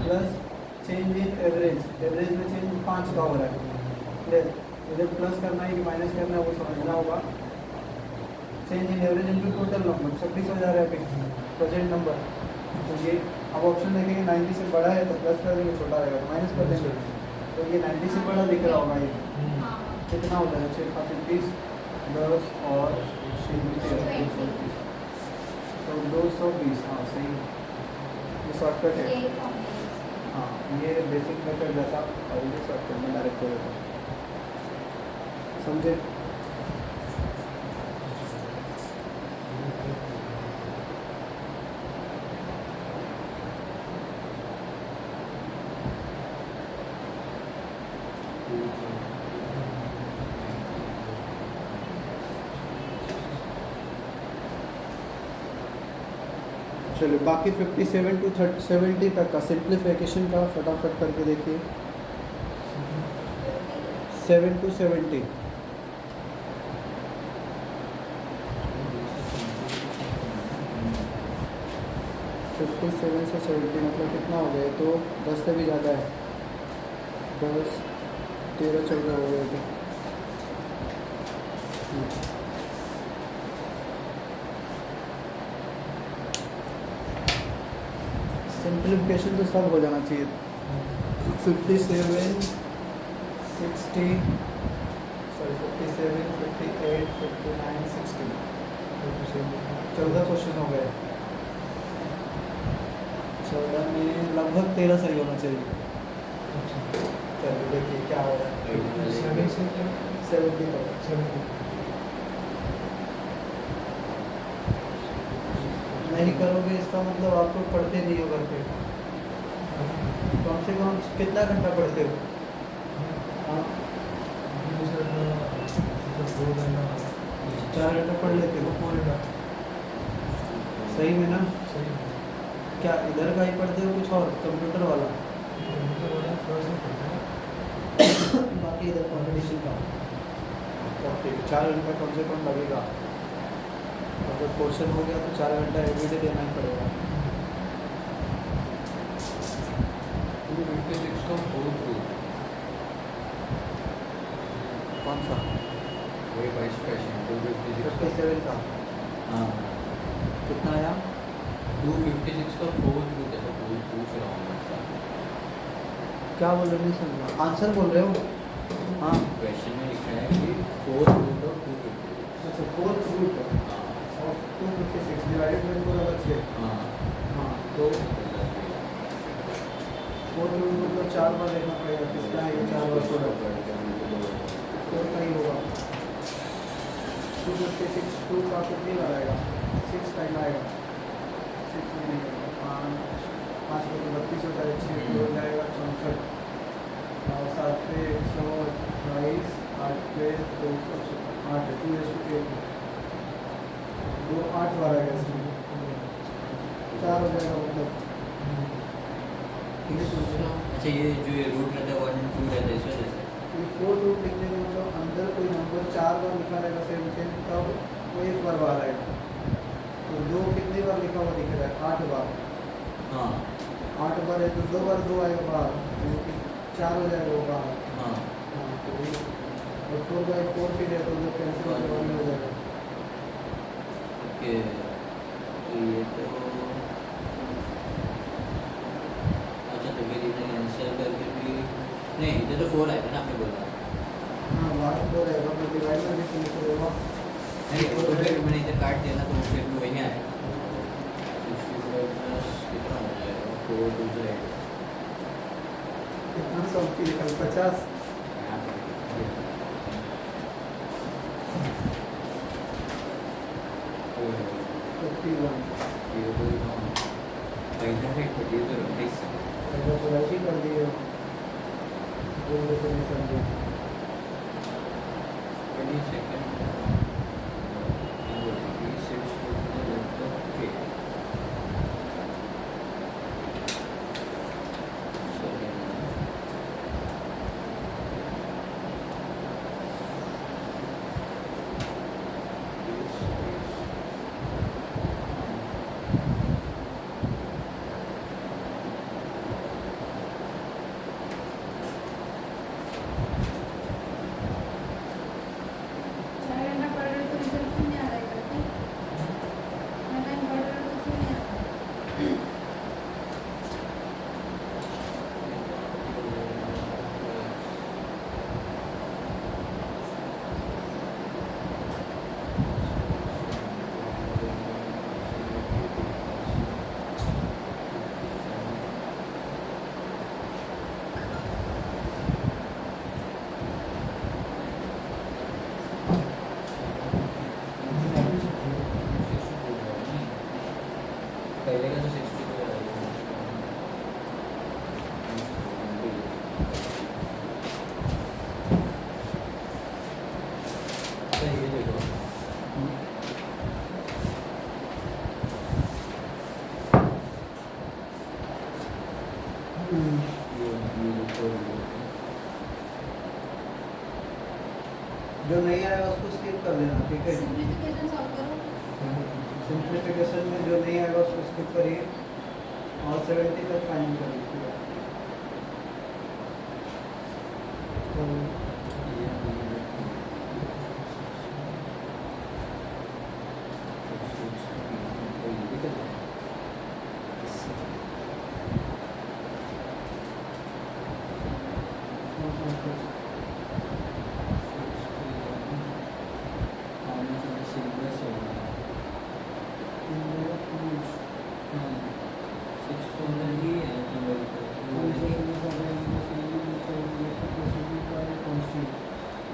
plus change in average, average में चेंज 5 का हो रहा है, इधर प्लस करना है कि माइनस करना है वो समझना होगा। Change in average into total number, 26 हो जा रहा है अभी प्रेजेंट नंबर, तो ये अब ऑप्शन देखेंगे 90 से बड़ा है तो प्लस कर देंगे, छोटा रहेगा तो माइनस कर देंगे, तो ये 90 से बड़ा दिख रहा होगा, ये कितना हो जाएगा 6 5 30 10 और 20 तो 220, हाँ सही है, ये शॉर्टकट है। ये फॉर्मूला हाँ ये बेसिक मेथड जैसा, और ये शॉर्टकट में डायरेक्ट हो जाता है, समझे? चलो बाकी 57 टू 70 तक का सिंप्लीफिकेशन का फटाफट करके देखिए। 7 टू 70, फिफ्टी सेवन से 70 मतलब कितना हो गया? तो 10 से भी ज़्यादा है, 10 13 14 हो गए थे। सिंप्लीफिकेशन तो सब हो जाना चाहिए। 57 60 सॉरी 57 58 59 60 14 क्वेश्चन हो गए। 14 में लगभग 13 सही होना चाहिए। चलिए देखिए क्या हो रहा है। 70 तक नहीं करोगे इसका मतलब आप लोग पढ़ते नहीं हो घर पे। कम से कम कितना घंटा पढ़ते हो? हाँ 4 घंटा पढ़ लेते हो? सही में ना? क्या इधर का ही पढ़ते हो कुछ और कंप्यूटर वाला? बाकी इधर कॉम्पिटिशन का 4 घंटा कम से कम लगेगा। अगर पोर्शन हो गया तो 4 घंटा एवरीडे देना ही पड़ेगा। 256 का 4 थ्रू कौन सा? वही फर्स्ट क्वेश्चन 256 का 57 का हाँ कितना आया? 256 का 4 थ्रू कैसा पूछ रहा हूँ मैं सर। क्या बोल रहे हो? नहीं समझा। आंसर बोल रहे हो? हाँ क्वेश्चन में लिखा है कि 4 रूट ऑफ 256। अच्छा 4th root of 256 divided by 4 अलग से। हाँ हाँ तो 4th रूट मतलब 4 बार लेना पड़ेगा। किसका है ये 4 बार? 4 का ही होगा। 256 2 का कितनी बार आएगा? 6 टाइम आएगा। 6 में नहीं आएगा। 5 को तो 32 होता है, 6 हो जाएगा 64, और 7 पे 122, 8 पे 200, 8 है 2:8 2 8 बार आएगा इसमें। 4 हो जाएगा मतलब। ठीक है समझना। अच्छा ये जो ये रूट रहता है 1 and 2 रहता है इस वजह से ये 4 रूट लिखने का मतलब अंदर कोई नंबर 4 बार लिखा रहेगा सेम सेम, तब वो 1 बार बाहर आएगा। तो 2 कितनी बार लिखा हुआ दिख रहा है? 8 बार। हाँ 8 बार है तो 2 बार 2 आएगा बाहर, यानी कि 4 हो जाएगा वो बाहर। हाँ हाँ तो ये और 4/4 फिर है तो उधर कैंसिल होकर 1 हो जाएगा। ओके तो ये तो अच्छा तो फिर इन्हें कैंसिल करके भी नहीं इधर तो 4 आएगा ना आपने बोला। हाँ बाहर 4 रहेगा तो डिवाइड में भी फिनिश होगा। नहीं वो तो फिर मैंने इधर काट दिया ना तो फिर तो वही आएगा 65 प्लस कितना हो जाएगा 4 2 8 कितना सौ की निकल 50। यहाँ पर ओ 51 ये तो पहले है बट ये तो 29 है। पहले तो राइट ही कर दिए। बोल देते नहीं समझे। 20 सेकंड ये देखो ये देखो जो नहीं आएगा उसको स्किप कर देना, ठीक है। सिंप्लीफिकेशन सॉल्व करो। सिंप्लीफिकेशन में जो नहीं आएगा उसको स्किप करिए और 70 तक फाइनल करिए, ठीक है।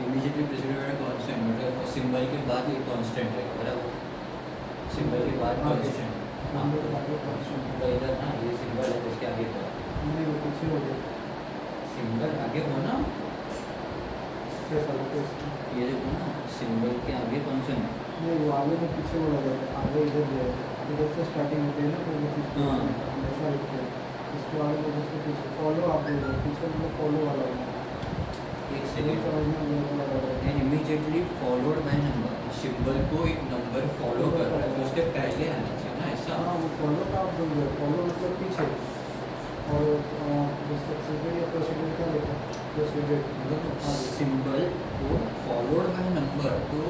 इमीडिएटली प्रेसिडेंट है कांस्टेंट, मतलब सिंबल के बाद ये कांस्टेंट है, बराबर। सिंबल के बाद कांस्टेंट, हाँ तो इधर ना ये सिंबल है इसके आगे का नहीं, वो पीछे हो गया। सिंबल आगे हो ना, कैसा होगा इसका? ये देखो ना सिंबल के आगे कांस्टेंट है। नहीं, वो आगे में पीछे बोला जाता है, आगे इधर जाएगा, इधर से स्टार्टिंग होती है ना, तो वो चीज़ हाँ। ऐसा लिखते हैं। इसको आगे बोलो, उसको पीछे फॉलो आप बोल रहे हो, पीछे मतलब फॉलो वाला होगा। एक ये सेकंड, समझना बहुत बड़ा है। And immediately followed by number, symbol को एक नंबर फॉलो कर रहा है तो उसके पहले आना चाहिए ना, ऐसा। हाँ, वो फॉलो का आप बोल रहे हो, फॉलो मतलब पीछे। और सक्सेसफुल या प्रोसीजर क्या लिखा है? प्रोसीजर सिंबल को फॉलोड बाय नंबर, तो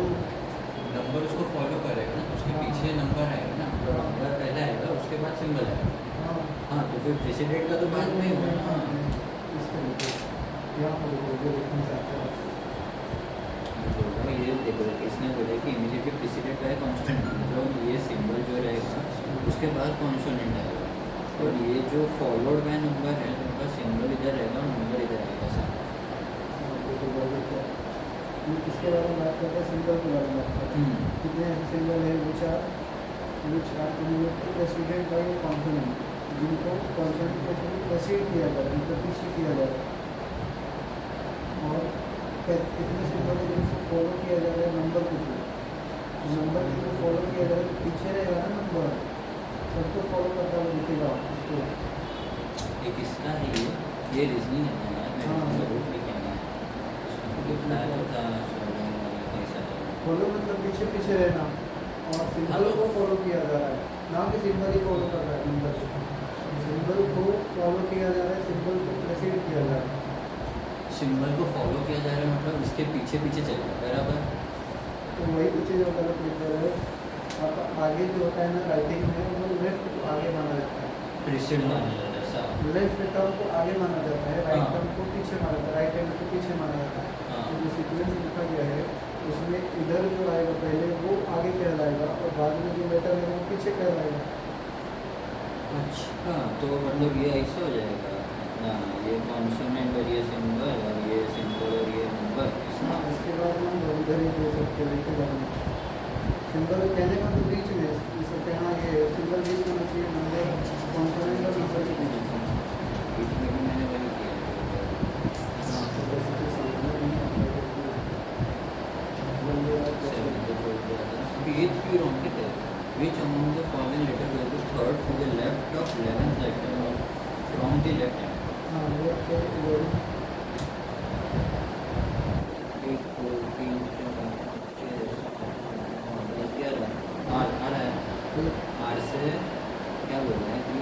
नंबर उसको फॉलो करेगा ना, तो उसके हाँ। पीछे नंबर आएगा ना, तो नंबर पहले आएगा उसके बाद सिंबल आएगा। हाँ, हाँ तो फिर प्रेसिडेंट का तो बाद में ही होगा ना। इसको लिखो, यहाँ पर लिखो जो लिखना चाहते हो। बोल रहा हूँ, ये देखो इसने बोला कि इमीडिएटली प्रेसिडेंट है कांस्टेंट, मतलब ये सिंबल जो रहेगा उसके बाद कॉन्सोनेंट आएगा, और ये जो फॉलोड बाय नंबर है उनका सिंबल इधर रहेगा और नंबर इधर आएगा ऐसा। देखो बॉडी क्या है। इसके बारे में बात करते हैं, सिंबल के बारे में बात करते हैं। कितने ऐसे सिंबल है which are immediately preceded by a consonant, जिनको कॉन्सोनेंट के थ्रू प्रेसिड किया जा रहा है, मतलब पीछे किया जा रहा है। और कितने सिंबल है जिनको फॉलो किया जा रहा है नंबर के थ्रू, नंबर के थ्रू फॉलो किया जा रहा है तो पीछे रहेगा ना नंबर, सबको फॉलो करता हुआ दिखेगा उसको। एक इसका है ये रीजनिंग है ना यार, हाँ। मेरे को जरूर लिखना है इसको, कितना है था ऐसा है। फॉलो मतलब पीछे पीछे रहना, और सिंबल को फॉलो किया जा रहा है, ना कि सिंबल ही फॉलो कर रहा है नंबर को। सिंबल को फॉलो किया जा रहा है, सिंबल को प्रेसिड किया जा रहा है। सिंबल को फॉलो किया जा रहा है मतलब इसके पीछे पीछे चलेगा, बराबर। तो वही पीछे जो गलत लिख रहे हैं आप, आगे जो होता है ना राइटिंग में, वो लेफ्ट को आगे माना जाता है, प्रेसिडेंट माना जाता है ऐसा। लेफ्ट टर्म को आगे माना जाता है, राइट हाँ। टर्म को पीछे माना जाता है, राइट हैंड को पीछे माना जाता है। हाँ। तो जो सीक्वेंस लिखा गया है उसमें इधर जो आएगा पहले वो आगे कहलाएगा, और बाद में जो लेटर है वो पीछे कहलाएगा। अच्छा तो मतलब ये ऐसा हो जाएगा ना, ये कॉन्सोनेंट और ये सिंबल और ये सिंबल और ये नंबर। हाँ, इसके बाद हम इधर ही दे सकते हैं, लेके जाना सिंबल कहने का तो बीच में, इसे कहना ये सिंबल बीच में होना चाहिए, नंबर कॉन्सोनेंट और नंबर के बीच में। बीच में भी मैंने वही किया। हाँ, तो वैसे तो समझना नहीं आता है कि बंदे आप कैसे- ये क्यों रॉन्ग है? Which among the following letters will be third to the left of 11th letter from the left hand? हाँ, लेफ्ट से इधर एक दो तीन चार पाँच छः 10 11 आर आ रहा है। आर से क्या बोल रहा है कि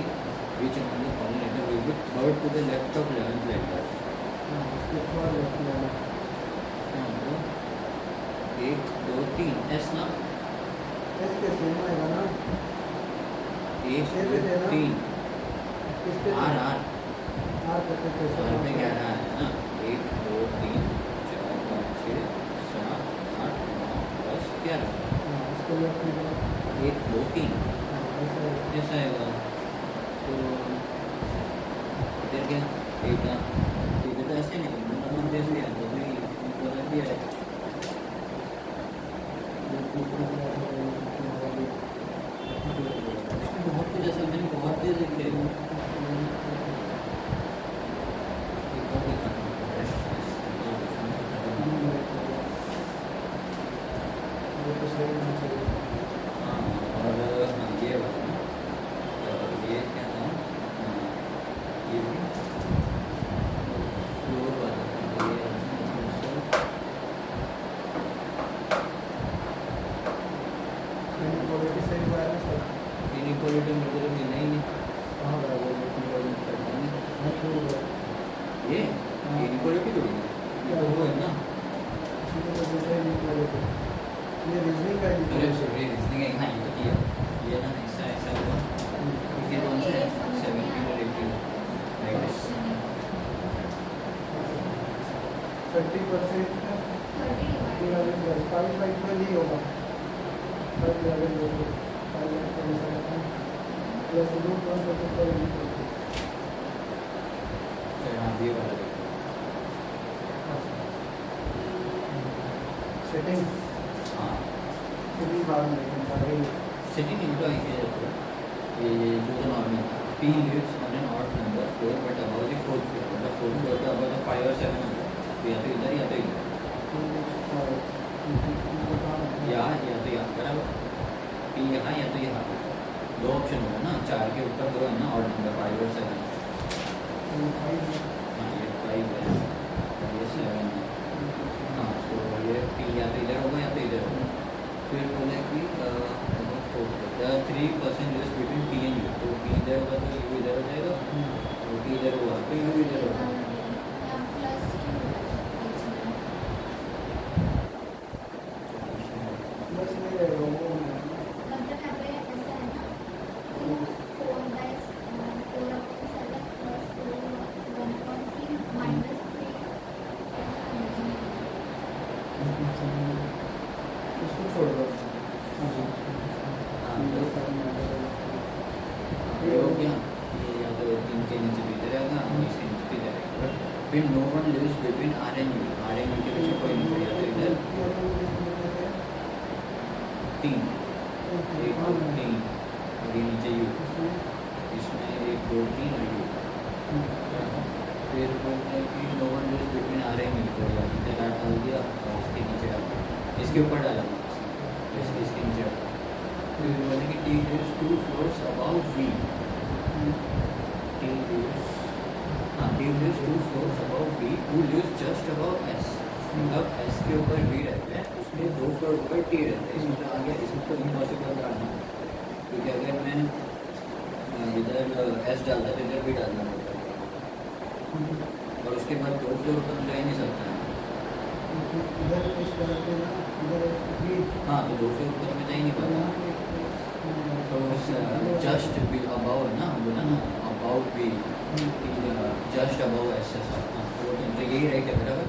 which among the following letters will be third to the left of 11th letter? हाँ, उसके थोड़ा लेफ्ट में आना। हाँ तो 1 2 3 एस ना, इसके सेम आएगा ना, 1 छः पे 2 थे ना? 3 किसके आर आर आर करते कैसे आर में 11 है ना, 1 2 3 4 5 6 7 8 9 10 11। हाँ, उसको लेफ्ट में जाना। 1 2 3 हाँ, ऐसा है। ऐसा आएगा तो इधर क्या बेटा, इधर तो ऐसे नहीं मतलब मध्य से आता है, तो बता दिया है। बहुत कुछ ऐसा मैंने बहुत देर देखे। वो तो सही होना चाहिए। हाँ और हाँ ये वाला ना, ये क्या था, ये भी फ्लोर वाला था, ये क्वालिटी सही हुआ है ना सर? इनक्वालिटी मेरे को तो मिला ही नहीं। कहाँ गया वो पता नहीं। हाँ तो ये हाँ। इनक्वालिटी थोड़ी है, ये तो वो है ना। इसी को तो बोलते हैं इनक्वालिटी। ये रीजनिंग का अरे इनक्वालिटी। सॉरी रीजनिंग है, हाँ ये तो किया, ये ना ऐसा ऐसा हुआ, ये कौन सा है, 17 और 18 राइट। 30% का 5 बाइक में नहीं होगा। 5 प्लस रूट 1 हाँ ये वाला देखो। सेटिंग हाँ सेटिंग बाद में सारे सेटिंग नहीं तो ये जो तो नॉर्मल था, P lives on an odd number floor but above the fourth floor, मतलब फोर्थ फ्लोर पे above the 5 और 7 होगा, तो या तो इधर या तो इधर, यहाँ या तो यहाँ, बराबर। P यहाँ या तो यहाँ, दो ऑप्शन होगा ना, 4 के ऊपर 2 है ना ऑड नंबर 5 और 7। हाँ ये 5 है और ये 7 है। हाँ तो ये P या तो इधर होगा या तो इधर होगा। फिर बोले कि 3% is between P and U, तो P इधर होगा तो U इधर हो जाएगा, तो P इधर होगा तो U इधर होगा। बस नहीं रहेगा वो उसको छोड़ दो। ये हो गया, ये या तो 3 के नीचे भी इधर आएगा, इसके नीचे भी इधर आएगा। फिर no one lives between R and U, R and U के बीच में कोई नहीं है, या तो इधर 3, 1 2 3 और ये नीचे U, इसमें 1 2 3 और U। फिर बोलते हैं कि no one lives between R and U, तो या इधर डाल दिया और इसके नीचे डाल दिया, इसके ऊपर डाला इसके नीचे डाला। फिर बोलते हैं कि T lives 2 floors above V, T lives 2 floors above V, who lives just above S। अब S के ऊपर V रहता है, उसके 2 फ्लोर ऊपर T रहता है, इसमें आ गया, इसमें तो इम्पॉसिबल कराना, क्योंकि अगर मैं इधर S डालता तो इधर V डालना होता है, और उसके बाद 2 फ्लोर ऊपर जा ही नहीं सकता है। इधर इस तरह से ना इधर भी हाँ तो 2 फ्लोर ऊपर में जा ही नहीं पाता, तो जस्ट अबाउ है ना, बोला ना about V, just about S, तो यही राइट है बराबर।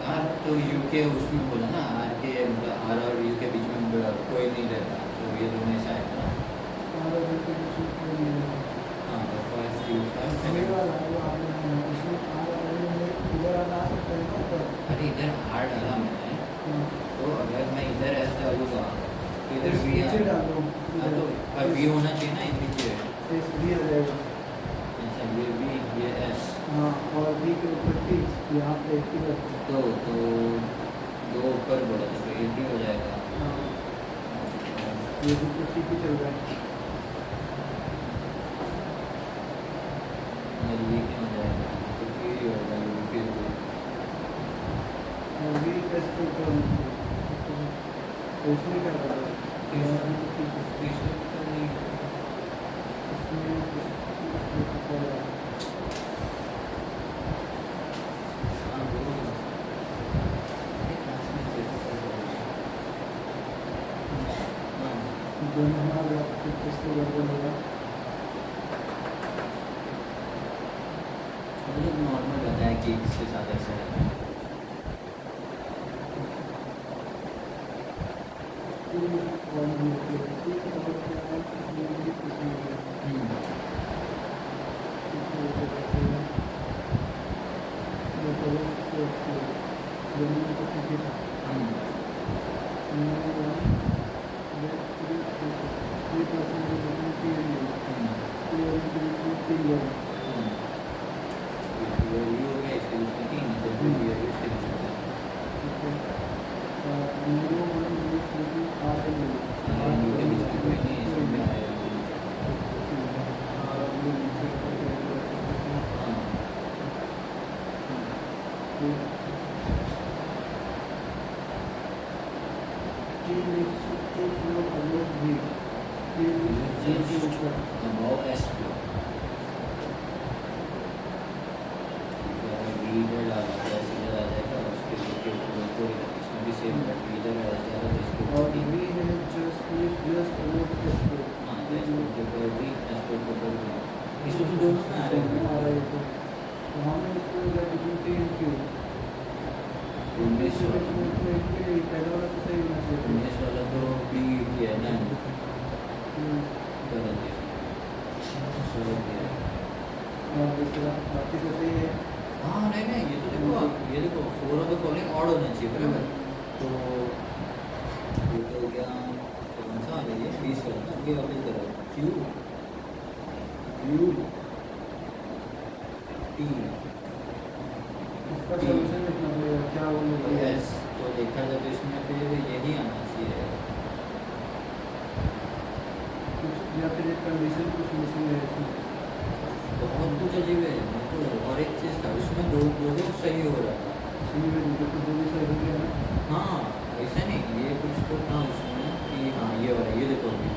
हाँ तो U के उसमें बोला ना, R के मतलब R और U के बीच में कोई नहीं रहता, तो ये दोनों ऐसा है ना। हाँ तो फर्स्ट U फर्स्ट, अरे इधर R डाला मैंने, तो अगर मैं इधर S डालूँगा तो इधर V हाँ तो पर V होना चाहिए ना, नीचे अच्छा ये V ये S, और बी के ऊपर तीस यहाँ पे एक ही रखो। तो 2 ऊपर बोला तो ये भी हो जाएगा। ये भी तो ठीक ही चल रहा है। और ये क्या हो जाएगा, तो फिर ये होगा, ये फिर और बी प्लस के ऊपर होना चाहिए। तो इसमें क्या कर रहा है? इसमें तो नहीं इसमें हाँ वो हाँ दोनों हमारे किसको गड़बड़ होगा? हम लोग नॉर्मल बताया कि इसके साथ ऐसा है। Okay. above S flow reader डाला था सीधा आ जाएगा और उसके नीचे ऊपर इसमें भी सेम बट रीडर आ जाएगा तो इसके ऊपर हाँ तो इसके ऊपर भी एस्पोर्ट को कर दूँगा इसमें तो दोनों में आ रहे हैं उन्नीस वाला तो भी किया है ना गलत है इसमें हाँ नहीं नहीं ये देखो four of the following odd होना चाहिए बराबर तो ये तो हो गया कौन सा आ जाइए 20 वाला ना ये वापस करो क्यू टी यस तो देखा जाए तो इसमें फिर यही आना चाहिए बहुत कुछ अजीब है और एक चीज़ था उसमें दो सही हो रहा था हाँ ऐसा नहीं ये कुछ तो था उसमें कि हाँ ये वाला ये देखो अभी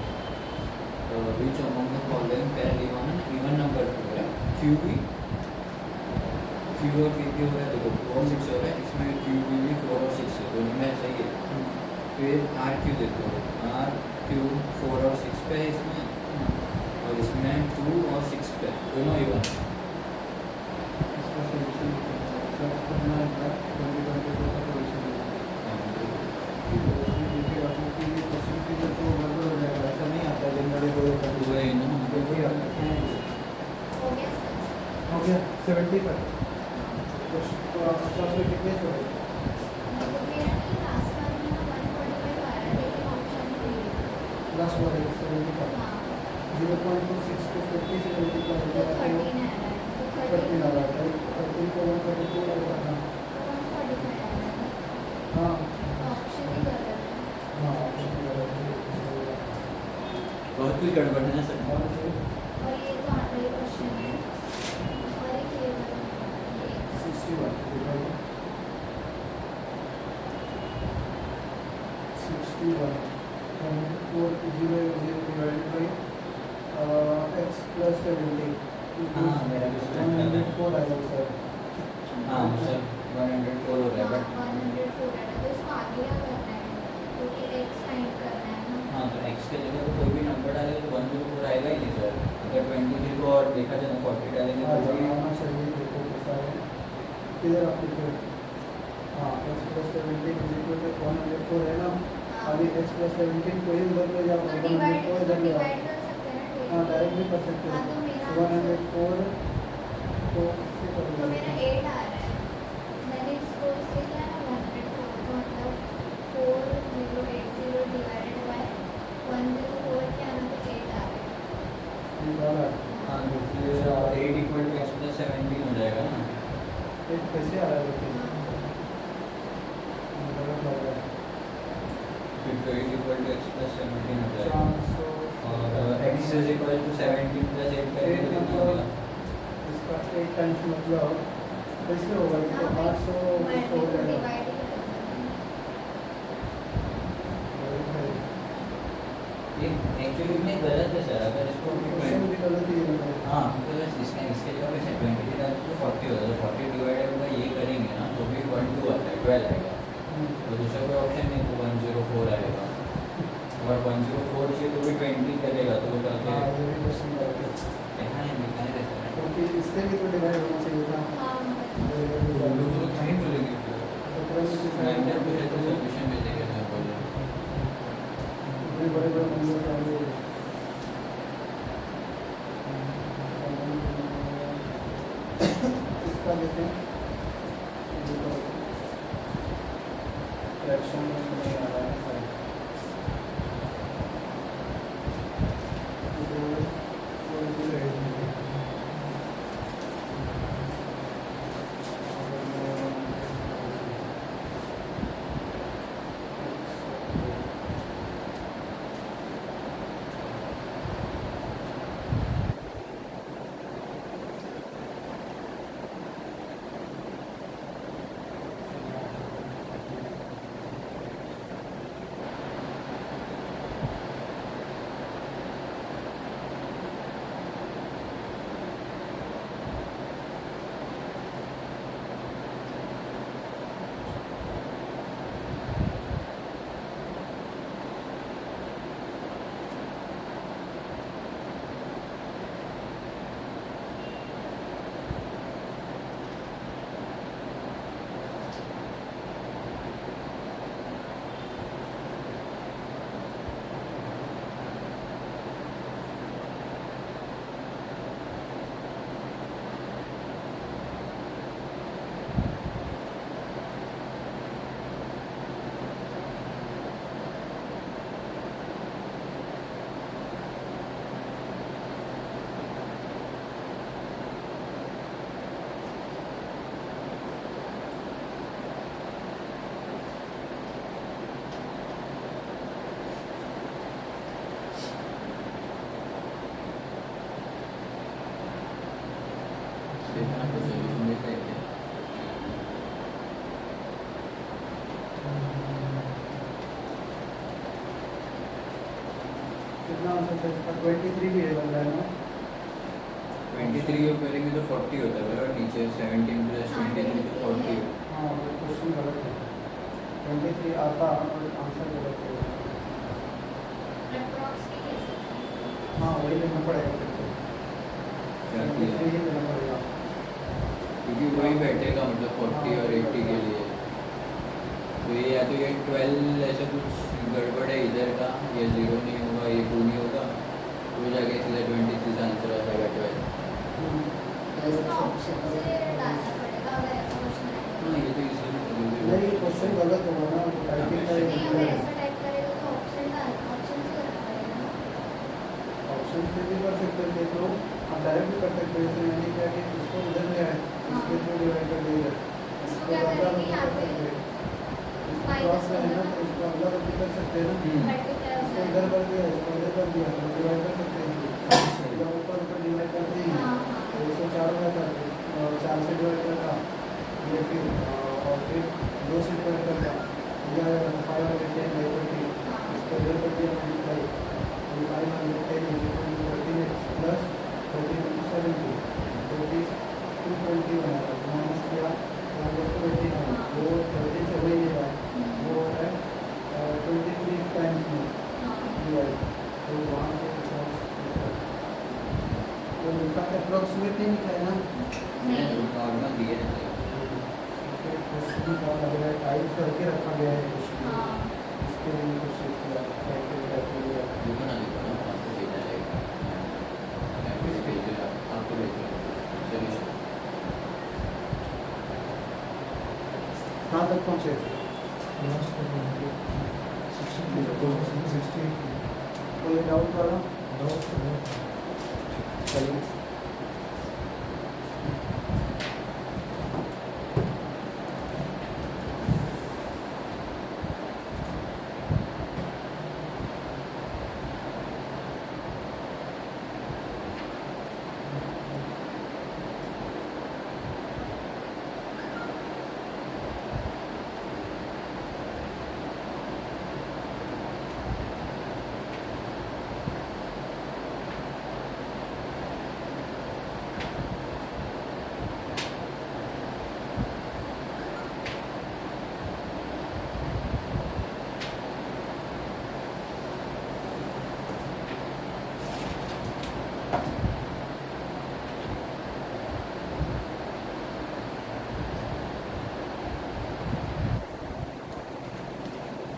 which among the following pair given an even number है क्यू और पी हो रहा है देखो 4 और 6 हो रहा है इसमें क्यू भी 4 और 6 है दोनों में सही है फिर आर क्यू देखो आर क्यू 4 और 6 पे है इसमें और इसमें 2 और 6 पे दोनों इवन हो गया सर? हो गया 70 पर तो आपका उसमें कितने छोड़े मतलब मेरा नहीं लास्ट वाला में 145 आ रहा है लेकिन ऑप्शन नहीं है लास्ट वाले 70 पर हाँ 0.26 को 50 से 70 का हो तो गया 13 आ रहा है तो 13 आ 13 रहा है 13 को 132 लगता था 145 आ रहा है हाँ तो ऑप्शन ही गलत है हाँ ऑप्शन बहुत कुछ गड़बड़ है ना सर और ये तो आता ही क्वेश्चन है और एक ये वाला ये 61 4 0 divided by x plus 70 हाँ, मेरा भी उसमें आता है। 104 आएगा सर हाँ सर 104 हो रहा है बट 104 आ रहा है तो इसको आगे क्या करना है क्योंकि x फाइंड करना है ना हाँ तो x के जगह तो कोई भी नंबर डालेंगे तो 104 आएगा ही नहीं सर अगर 23 को और देखा जाए ना 40 डालेंगे हाँ तो भी आना चाहिए देखो कैसा है किधर आप लिखो हाँ x plus 17 is equal to 104 है ना अभी x plus 17 को ही उधर ले जाओ तो 104 डिवाइड इधर ले आओ कर सकते हैं ना हाँ डायरेक्ट भी कर सकते हाँ, तो हैं मेरा 104 को इससे कर तो मेरा 8 आ रहा है मैंने इसको इससे किया ना 104 तो मतलब 4080 डिवाइडेड बाय 104 क्या ना तो 8 आ रहा है निकाला हाँ तो फिर 8 इक्वल टू x प्लस 17 हो जाएगा ना एक कैसे आ रहा है देखिए गलत लग रहा है फिर तो 8 इक्वल टू x प्लस 17 हो जाएगा 400 और x is equal to 17 plus 8 करेंगे तो कितना होगा इसका 8 टाइम्स मतलब कैसे होगा ये तो 800 कुछ हो जाएगा डिवाइड ही करना है ये एक्चुअली में गलत है सर अगर इसको क्वेश्चन भी गलत ही है हाँ तो इसके जगह पे 20 डाल तो 40 हो जाएगा 40 डिवाइडेड बाय ये करेंगे ना तो भी 12 आता है 12 आएगा तो दूसरा कोई ऑप्शन नहीं तो 104 आएगा और 104 चाहिए तो भी 20 करेगा तो वो हाँ ये भी क्वेश्चन गलत है यहाँ नहीं लिखा है सर क्योंकि इससे भी तो डिवाइड होना चाहिए था हाँ लोग तो कहीं बोलेंगे मैंने पूछे तो सॉल्यूशन भेजेंगे मैं बोले इतने बड़े बड़े नंबर चाहिए इसका देखें फ्रैक्शन में नहीं आ रहा है सर कितना आंसर है इसका? 23 भी है बन रहा है ना? 23 को करेंगे तो 40 होता है बराबर, नीचे 17 प्लस 23 तो 40 हाँ वो क्वेश्चन गलत है, 23 आता और आंसर गलत है। अप्रॉक्स की कैसे? हाँ वही लेना पड़ेगा फिर तो, क्या 23 किया, ही लेना पड़ेगा। क्योंकि वही बैठेगा मतलब 40 और 80 के लिए। तो ये या तो ये 12 ऐसा कुछ गड़बड़ है इधर का, ये 0 नहीं होगा, ये 2 नहीं होगा, तो जाके सीधा 23 का आंसर आ जाएगा 12। तो इसका ऑप्शन से डालना पड़ेगा अगर ऐसा क्वेश्चन हाँ आएगा। ये तो इजीली नहीं क्वेश्चन गलत होगा ना, टाइपिंग का नहीं अगर ऐसा टाइप करेगा तो ऑप्शन से करना पड़ेगा ना। ऑप्शन से भी कर सकते थे तो आप डायरेक्ट भी कर सकते हैं, जैसे मैंने क्या कि इसको इधर ले आए, इसके थ्रू डिवाइड कर दिया जाए, इसको क्या करेंगे यहाँ पे क्रॉस में है ना, तो इसको अगला भी कर सकते हैं ना, मल्टीप्लाई हो इसको जाएगा। इधर कर दिया, इसको इधर कर दिया, तो डिवाइड कर सकते हैं इसको। जब ऊपर ऊपर डिवाइड करते हैं हाँ, तो 104 हो जाता है, और 4 से डिवाइड करता ये फिर और फिर 2 से डिवाइड करता या 510 इसको इधर कर दिया मल्टीप्लाई, 510 प्लस 40 तो 220 बनाया, माइनस किया वो 30 से वही है, वो है 23 टाइम्स में डिवाइड, तो वहाँ से तो लिखा अप्रोक्सीमेट नहीं लिखा है ना, नहीं नॉर्मल दिए रहते हैं। क्वेश्चन का लग रहा है टाइप करके रखा गया है क्वेश्चन, हाँ इसके लिए कुछ क्राइटेरिया लिखो ना आपको भेजा जाएगा, मैं फिर भेज रहा आपको भेज रहा हूँ सोल्यूशन। कहाँ तक पहुँचे? लास्ट का 68 कोई डाउट वाला? डाउट तो है। चलिए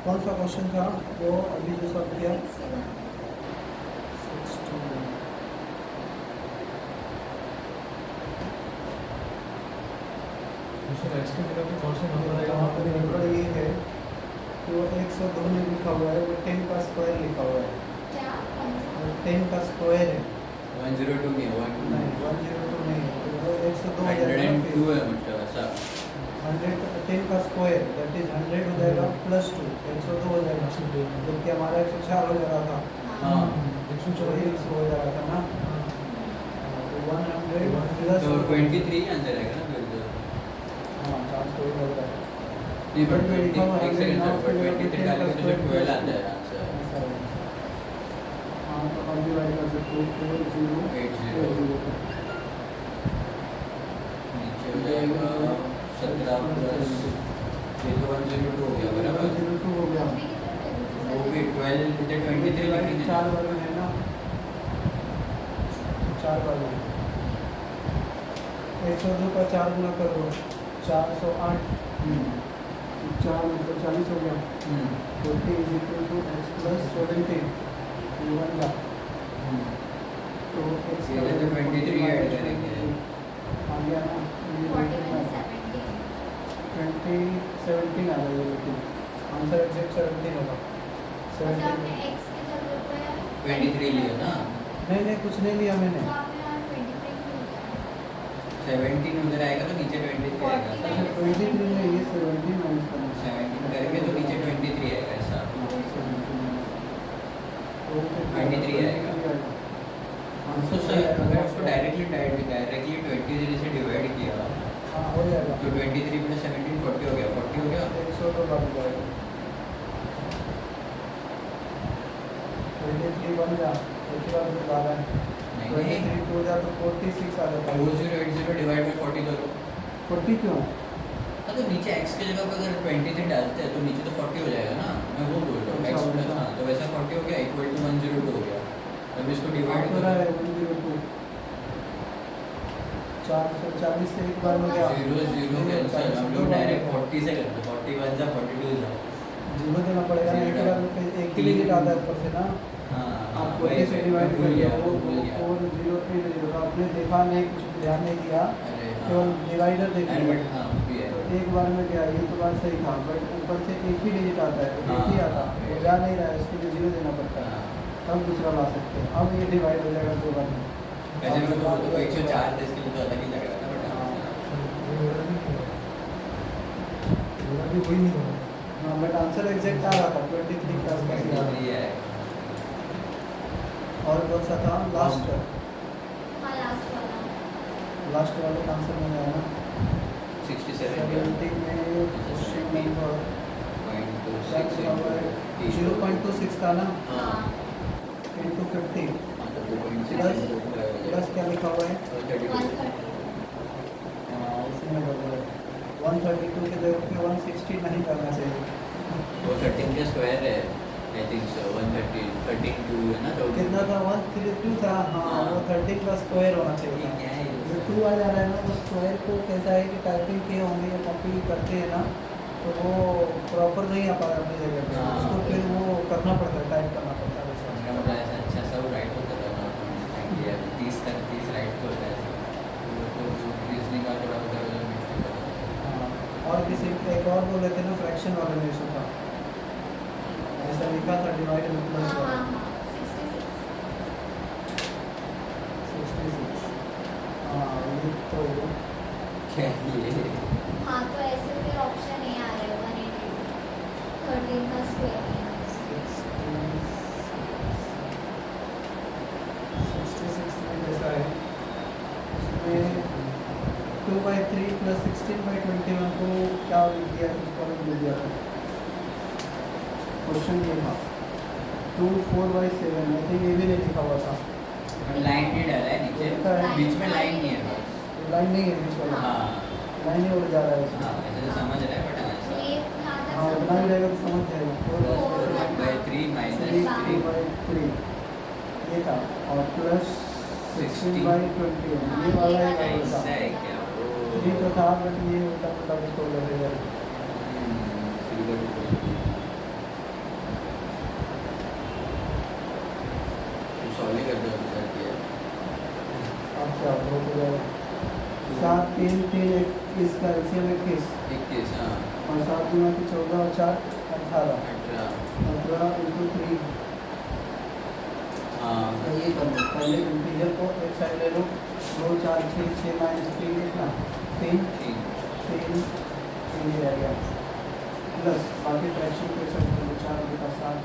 कौन सा क्वेश्चन था वो अभी जो सॉल्व किया? 61। दूसरा एक्स के जगह पे कौन सा नंबर आएगा यहाँ पर गड़बड़ ये है कि वो 102 में लिखा हुआ है, वो 10 का स्क्वायर लिखा हुआ है, क्या कौन सा? वो 10 का स्क्वायर है, 102 नहीं है, नहीं 102 नहीं है, तो वो 102 हो जाएगा 102 है मतलब ऐसा। 10 का स्क्वायर दैट इज 100 हो जाएगा प्लस 2 102 हो जाएगा, जबकि हमारा 104 हो जा रहा था, हाँ 124 हो जा रहा था ना, तो 100 प्लस तो 23 आंसर आएगा ना फिर तो। हाँ चांस कोई लग रहा है नहीं बट में लिखा हुआ है, एक सेकंड now सर, figure 23 10 डालेंगे तो का फिर 12 square आता है आंसर। ऐसा है। हाँ तो अब डिवाइड कर सकते हो 4 0 80 नीचे हो जाएगा 17 प्लस ये तो 102 हो गया बराबर। 102 हो गया, अभी कितने टेबल वो भी 12 इधर 23 लिखेंगे 4 वर्ग है ना, 4 वर्ग है, 102 का 4 गुना करो 408, 4 मतलब 40 हो गया, 40 is equal to x plus 17 ये बन गया, तो x ये तो 23 ऐड करेंगे। आ गया ना, 40 में 17 17 आ गया, लेकिन आंसर एग्जैक्ट 17 होगा, मतलब 17 आपने x की जगह पे 23 लिया ना, नहीं कुछ नहीं लिया मैंने, तो आपने यहाँ 23 क्यों लिया? 17 उधर आएगा तो नीचे 23 आएगा। 23 में ये 17 माइनस करना 17 करेंगे तो नीचे 23 आएगा ऐसा। 23 आएगा। तो सर अगर उसको डायरेक्टली 23 से डिवाइड किया हाँ हो जाएगा, तो 23 प्लस 17 40 हो गया, 40 हो गया। 100 तो लग जाएगा, 23 बन गया, एक ही बार में जा रहा है। नहीं नहीं 23 2 जा तो 46 आ जाता है। 4080 डिवाइड बाय 40 करो। 40 क्यों? हाँ तो नीचे x की जगह पर अगर 23 डालते हैं तो नीचे तो 40 हो जाएगा ना, मैं वो बोल रहा हूँ अच्छा, x प्लस अच्छा। हाँ तो वैसा 40 हो गया इक्वल टू 102 हो गया। अब इसको आ डिवाइड तो रहा है करो 102, 440 से एक बार में गया। 0 0 कैंसिल, हम लोग डायरेक्ट 40 से करते हैं, 41 जा 42 जा। जीरो देना पड़ेगा ना, एक बार में एक ही डिजिट आता है ऊपर से ना। हाँ आप वही 40 से डिवाइड भूल कर गया दिया, वो भूल गया। 4030 का आपने देखा नहीं, कुछ ध्यान नहीं दिया, अरे केवल डिवाइडर देख अरे लिया। बट हाँ भी है एक बार में गया, ये तो बात सही था, बट ऊपर से एक ही डिजिट आता है, एक ही आता है, वो जा नहीं रहा है, इसके लिए जीरो देना पड़ता है, तब दूसरा ला सकते हैं। अब ये डिवाइड हो जाएगा दो बार में। ऐसे में तो 104 थे, इसके लिए तो अलग ही लग रहा था बट हाँ। मेरा भी वही नहीं हो रहा। हाँ बट आंसर एग्जैक्ट आ रहा था 23 के आसपास ही आ रहा ये है था। और कौन सा था लास्ट? हाँ लास्ट वाला। लास्ट वाले का आंसर मैंने आया ना 67 70 में क्वेश्चन नंबर 0.26 0.26 था ना, हाँ इंटू 50 मतलब 2.6 प्लस क्या लिखा हुआ है? 130। हाँ इसमें बदल 132 के जगह पे 160 नहीं करना चाहिए। वो 13 का स्क्वायर है आई थिंक सो 130 13 2 है ना तो कितना था? 132 था। हाँ हाँ। वो 13 का स्क्वायर होना चाहिए ये था। क्या है जो 2 आ जा रहा है ना, वो स्क्वायर को कैसा है कि टाइपिंग किए होंगे या कॉपी करते हैं ना, तो वो प्रॉपर नहीं आ पा रहा अपनी जगह पे, हाँ। उसको फिर वो करना पड़ता है, टाइप करना पड़ता है वैसा। मेरा मतलब ऐसा अच्छा सब राइट होता था ना 30 तक 30 राइट होता है तो रीजनिंग का थोड़ा होता है मिस्टेक होता है। हाँ। और किसी एक और बोल रहे थे ना, फ्रैक्शन वाले में इशू था, ऐसा लिखा था डिवाइड में हाँ प्लस हाँ वाला हाँ 66। 66। हाँ ये तो क्या ये हाँ तो ऐसे फिर ऑप्शन ए आ रहा है 182 13 का स्क्वायर। 66 में कैसा है, उसमें 2/3 प्लस 16/21 को क्या लिख दिया, उसको अलग लिख दिया था। क्वेश्चन ये था 2 4/7, आई थिंक ये भी नहीं लिखा हुआ था, लाइन नहीं डाला है नीचे बीच में लाइन नहीं है बस लाइन नहीं है बीच वाला, हाँ लाइन ही उड़ जा रहा है हाँ इसमें। ऐसे तो समझ रहा है बट ऐसा ये कहाँ तक हाँ उतना ही रहेगा तो समझ जाएगा। 4/3 -3 3/3 ये था, और प्लस 16/21 ये वाला एक और ऐसा था। है क्या वो 3 तो था बट ये उल्टा उल्टा उसको लगेगा। सॉल्व कर दो सर किया अब क्या हो जाएगा? 7 3 3 21 का एलसीएम 21 21 हाँ और 7 गुना की 14 और 4 18 18 into 3। हाँ तो ये कर लो, पहले इंटीजर को एक साइड ले लो, 2 4 6 6 माइनस 3 कितना 3 ठीक 3 3 ये आ गया, प्लस बाकी फ्रैक्शन को एक साइड ले लो, 4 बटा 7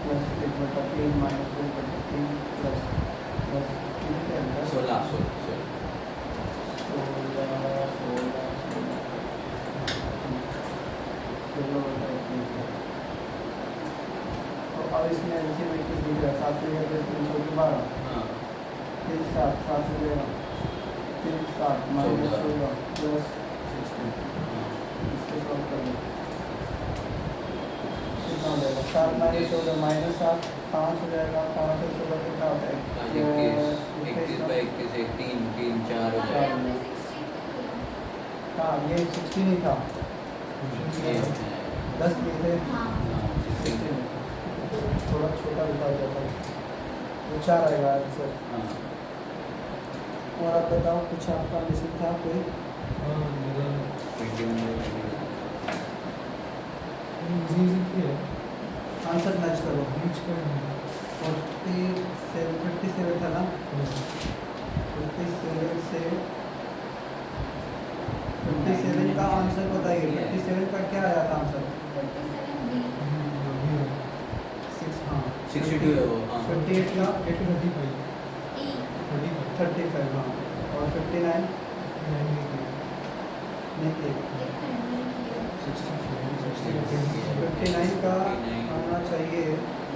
प्लस 1/3 माइनस 2/3 प्लस प्लस 3 के अंदर 16 तो अब इसमें एलसीएम 21 दिख रहा है, 7 से प्लस 3 14 12 हाँ 3 7 7 से लेगा 3 7 माइनस 14 प्लस 16 इसको सॉल्व कर लो, कितना हो जाएगा 7 माइनस 14 माइनस 7 5 हो जाएगा, 5 और 16 कितना होता है 21 3 3 4 हो अरे जाएगा हमने 16 किया। हाँ ये 16 ही था, 10 दिए थे, हाँ 16 थोड़ा छोटा लिखा हुआ था, वो 4 आएगा आंसर। और आप बताओ कुछ आपका मिसिंग था कोई? हाँ मेरा 21 इजी इजी किया आंसर मैच करो। रीच कर 57 था ना, 57 से 57 का आंसर बताइए, 57 का क्या आया था आंसर? 57 बी 6 हाँ 62 है वो हाँ 58 का 35 ई 35 हाँ, और 59 नहीं थे, 59 का आना चाहिए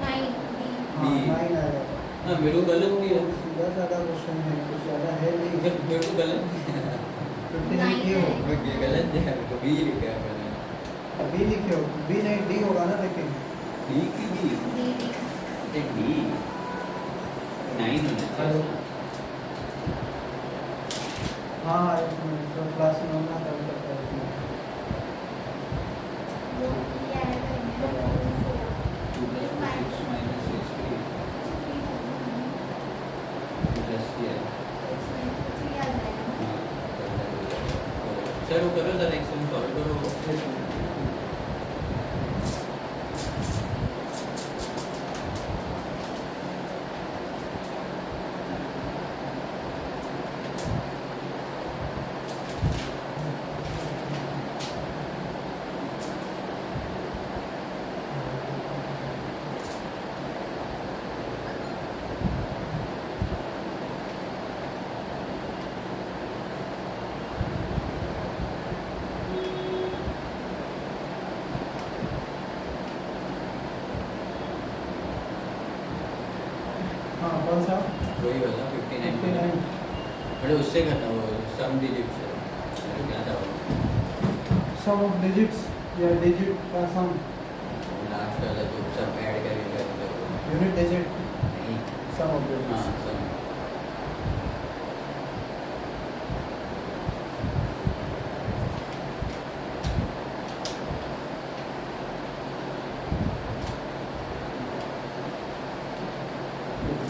9 बी हाँ B। 9 आएगा। हाँ मेरे को गलत तो दिया। सीधा साधा क्वेश्चन है, कुछ ज़्यादा है नहीं। मेरे को गलत दिया। 59 क्यों? ये गलत दिया मेरे को, B लिखा है मैंने। बी लिखे हो, बी नहीं डी होगा ना, लेकिन D की B। डी अच्छा D 9 होना हेलो चाहिए। हाँ एक मिनट, तो क्लास में होना तब तक करती है। वो ये आएगा इनका 2 plus 2 6 minus 6 3 plus ये है। हाँ, सर वो करो जरा एक्सेल सॉल्व करो। हाँ कौन सा? वही वाला 59 59। बड़े उससे करना वो सम डिजिट से। अरे क्या था वो सम ऑफ डिजिट्स या डिजिट का सम, लास्ट वाला जो सब ऐड करके यूनिट डिजिट, नहीं। सम ऑफ हाँ digits. Sum.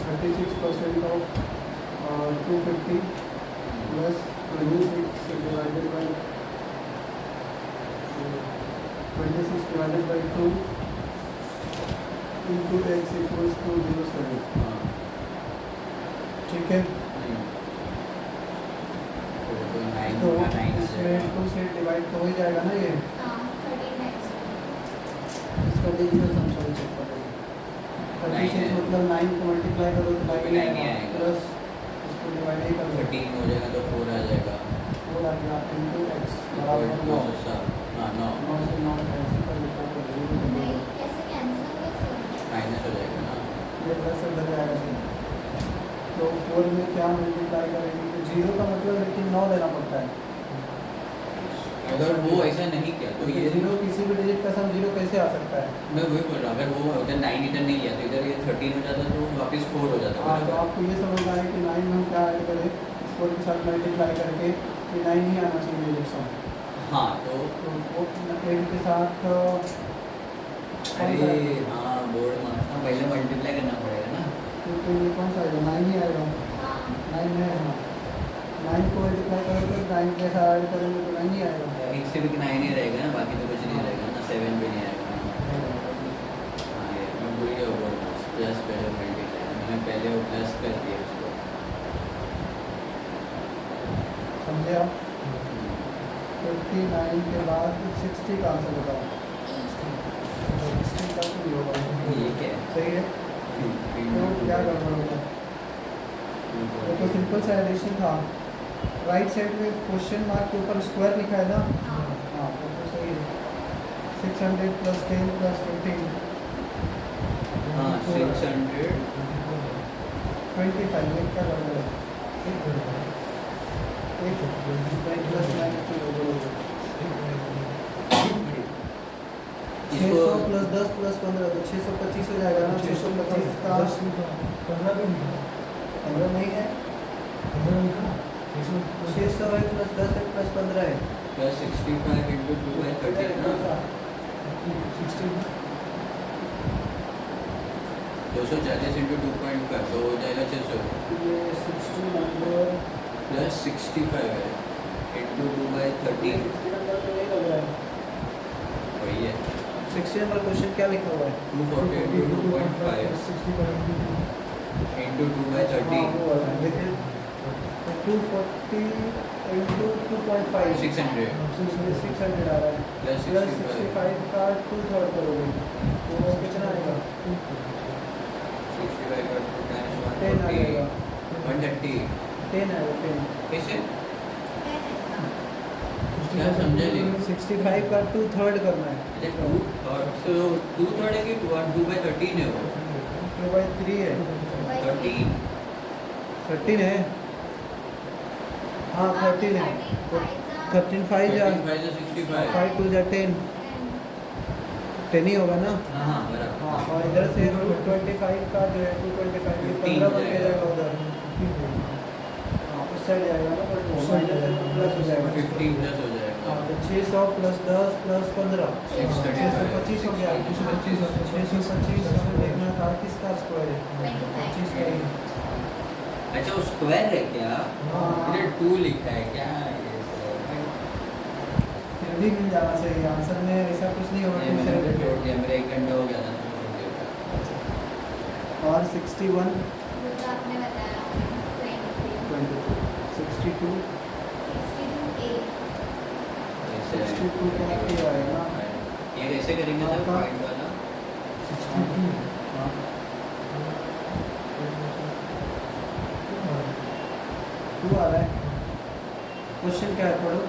Thirty 36% of 250 plus 26 divided by 26 divided by 2 into x equals to 07। हाँ ठीक है, तो 9 तो का 9 आ इसमें जाएगा। 2 से डिवाइड तो हो ही जाएगा ना ये। 39 इसका डिजिटल सम सॉल्व चेक करेंगे। 36 मतलब 9 को मल्टीप्लाई करो तो 9 ही nine ही आएगा, आएगा। प्लस इसको डिवाइड ही कर दो, 13 हो जाएगा तो 4 आ जाएगा। 4 आ गया इंटू x और बराबर 9। 9 हाँ 9 9 से 9 कैंसिल कर देता है तो 0 हो नहीं जाएगा। कैसे कैंसिल कर सकते माइनस हो जाएगा ना। ये प्लस अंदर जाएगा फिर। तो 4 में क्या मल्टीप्लाई करेंगे, तो 0 का मतलब लेकिन 9 देना पड़ता है। अगर वो ऐसा नहीं किया तो ये 0 किसी भी डिजिट का सम 0 कैसे आ सकता है? मैं वही बोल रहा हूँ, अगर वो उधर 9 इधर नहीं लिया तो इधर ये 13 हो जाता तो वापस 4 हो जाता। हाँ, तो बराबर। आपको ये समझना है कि 9 में हम क्या ऐड करें, 4 के साथ मल्टीप्लाई करके ये 9 ही आना चाहिए डिजिट सम। हाँ तो तो 8 के साथ अरे हाँ बोर्ड में हाँ पहले मल्टीप्लाई करना पड़ेगा ना। तो ये कौन सा आएगा, 9 ही आएगा। हाँ 9 है, हाँ 9 को मल्टीप्लाई करोगे तो 9 के साथ ऐड करेंगे तो 9 ही आएगा। एक से भी 9 ही रहेगा ना, बाकी तो कुछ नहीं रहेगा ना, 7 भी नहीं आएगा। हाँ ये मैं भूल गया बोर्ड में प्लस पहले मल्टीप्लाई मैंने पहले वो प्लस कर दिया उसको। समझे आप? 59 के बाद 60 का आंसर बताओ। 60 का तो नहीं होगा। ये क्या है? सही है, तो क्या गड़बड़ होगा? वो तो सिंपल सा एडिशन था। राइट साइड में क्वेश्चन मार्क के ऊपर स्क्वायर लिखा है ना। हाँ हाँ वो तो सही है। 600 प्लस 10 प्लस 15 हाँ 600 25 में क्या गड़बड़ है? एक प्लस माइनस की गड़बड़ होगी। 600 प्लस 10 प्लस 15 तो 625 हो जाएगा ना। 625 का 15 नहीं है, 600 है प्लस 10 है प्लस 15 है। प्लस 65 इंटू 2/13 ना 240 इंटू 2.5 तो हो जाएगा 600 ये 60 नंबर प्लस 65 है इंटू 2/13 60 नंबर तो नहीं लग रहा है। वही है 60 नंबर क्वेश्चन क्या लिखा हुआ है? 240 इंटू 2.5 इंटू 2/13 हाँ, वो वाला है। लेकिन 240 इंटू 2.5 600 600 आ रहा है। प्लस प्लस 65 65 का 2/3 करोगे तो वो कितना आएगा? 65 का 2 टाइम्स 10 आ जाएगा। 130 10 आएगा 10। कैसे क्या समझे नहीं 65 का 2/3 करना है। अच्छा 2 और तो 2/3 है कि 2/13 है वो 2/3 है, 13 13 है, हाँ 13 है, 13 5 जा 65 5 2 जा 10 10 ही होगा ना। हाँ बराबर हाँ, और इधर से रूट 25 का जो है 225 ये 15 बन के जाएगा उधर। हाँ उस साइड जाएगा ना, पर माइनस है तो प्लस हो जाएगा 15 प्लस हो जाएगा हाँ तो 600 प्लस 10 प्लस 15 625 हो गया। 625 हमें देखना था किसका स्क्वायर है, 25 का ही। अच्छा वो स्क्वायर है क्या? हाँ। इधर 2 लिखा है क्या ये फिर भी मिल जाना चाहिए आंसर में, ऐसा कुछ नहीं होगा नहीं, टू मैंने से छोड़ दिया, मेरा 1 घंटा हो गया था ना, छोड़ दिया। और 61 वो तो आपने बताया 23 62 ऐसे 62 का क्या आएगा ना। ये कैसे करेंगे सर आपका? पॉइंट वाला? 62 हाँ 2 आ रहा है। क्वेश्चन क्या है पढ़ो।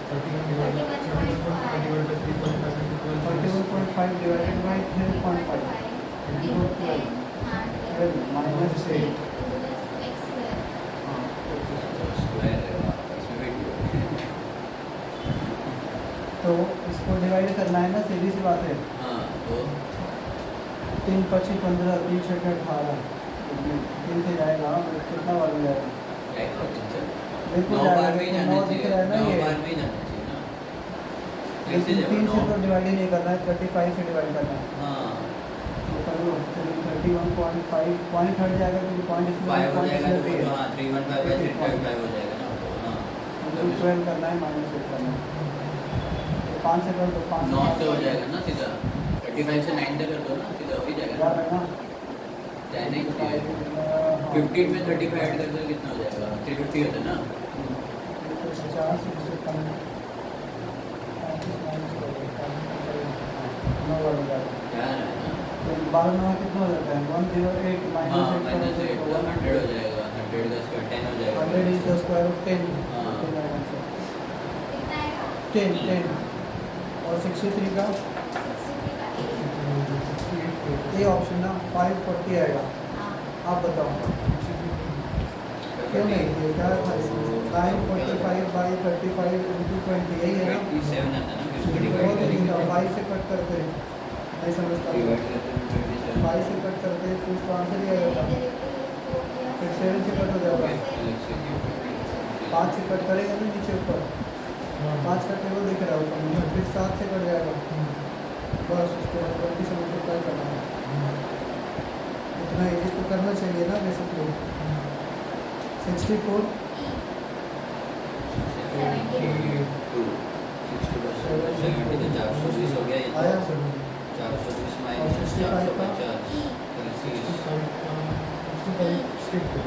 31 divided by 3.5 into 12 41.5 divided by 3.5 into 12 minus 8। हाँ स्क्वायर है इसमें भी 2 तो इसको डिवाइड करना है ना, सीधी सी बात है। हाँ तो 3 5 15 3 6 18 3 से जाएगा कितना बार हो जाएगा? क्या होता है? बिल्कुल 9 बार में ही जाएगा, जाना 9 दिख रहा है ना चाहिए, 9 ये। बार में ही जाना चाहिए ना। कैसे लेकिन 3 से जाएगा तो डिवाइड ही नहीं करना है, 35 से डिवाइड करना है। हाँ तो कर लो 31.5 पॉइंट हट जाएगा क्योंकि पॉइंट इसमें 5 हो जाएगा तो भी वो है। तो हाँ 315 by 3.5 हो जाएगा ना तो हाँ हमको 12 करना है, माइनस 8 करना है। तो 5 से कर दो, 5 9 से हो जाएगा ना सीधा 35 से 9 तक कर दो ना सीधा हो ही जाएगा याद है ना। जाने ही चाहिए। हाँ। 15 में 35 ऐड कर दो कितना हो जाएगा 350 होता है ना 50 इससे कम 35 माइनस करो, 9 बार हो जाएगा। क्या है ना तो 12 में कितना हो जाता है 108 हाँ माइनस 8 माइनस 8 तो 100 हो जाएगा 100 का स्क्वायर 10 हो जाएगा 100 इज द स्क्वायर ऑफ 10। हाँ। 10 और 63 का ये ऑप्शन ना 540 आएगा। आप बताओ क्यों नहीं, ये क्या था इसमें 945 बाई 35 इंटू 20 यही है ना। 27 आता है ना फिर उसको बहुत डिवाइड ही करेंगे 5 से कट करते हैं, नहीं समझता। डिवाइड करते हैं 27 5 से कट करते हैं फिर उसका आंसर ही आ जाता। फिर 7 से कट हो जाएगा, 5 से कट करेगा ना नीचे ऊपर, 5 का टेबल दिख रहा है ऊपर नीचे, फिर 7 से कट जाएगा, बस उसको 20 से मल्टीप्लाई करना है। इतना इजी तो करना चाहिए ना बेसिकली। 64 70 तो 420 हो गया ये तो। आया 420 और माइनस 65 का?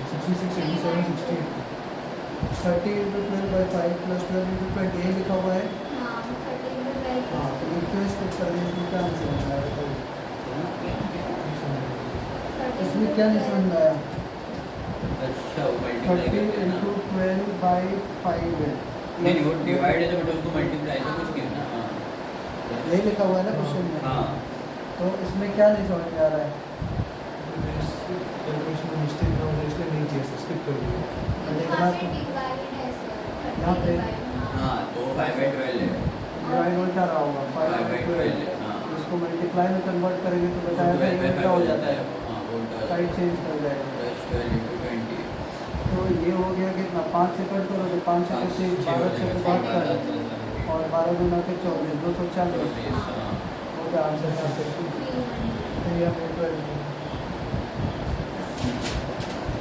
66 30 इंटू 12 बाई 5 प्लस 12 इंटू 20 ये लिखा हुआ है। हाँ तो ये क्यों स्किप कर दिया, इसमें क्या नहीं समझ आया बताइए। इसमें क्या नहीं समझ आया। अच्छा वो मल्टीप्लाई 30 करते हैं ना इंटू 12 बाई 5 है, नहीं नहीं वो डिवाइड है तो बेटा उसको मल्टीप्लाई ऐसा कुछ किया ना हाँ यही लिखा हुआ है ना क्वेश्चन में। हाँ तो इसमें क्या नहीं समझ में आ रहा है। कैलकुलेशन में मिस्टेक ना हो इसलिए नहीं किया, स्किप कर दिया। देखना तो यहाँ पे हाँ तो 5/12 है डिवाइड उल्टा रहा होगा 5 बाई 5/12 है हाँ इसको मल्टीप्लाई में कन्वर्ट करेंगे तो वो बताया था 12 ये by उल्टा 5 हो हो जाता है, हाँ वो उल्टा हो साइड जाता चेंज कर जाएगा। है प्लस 12 into 20 तो ये हो गया कितना 5 से कट करो तो 5 से कितने 12 से तो बात कर और 12 गुना के 24 240 हाँ हो गया आंसर यहाँ से 3 या फिर 12।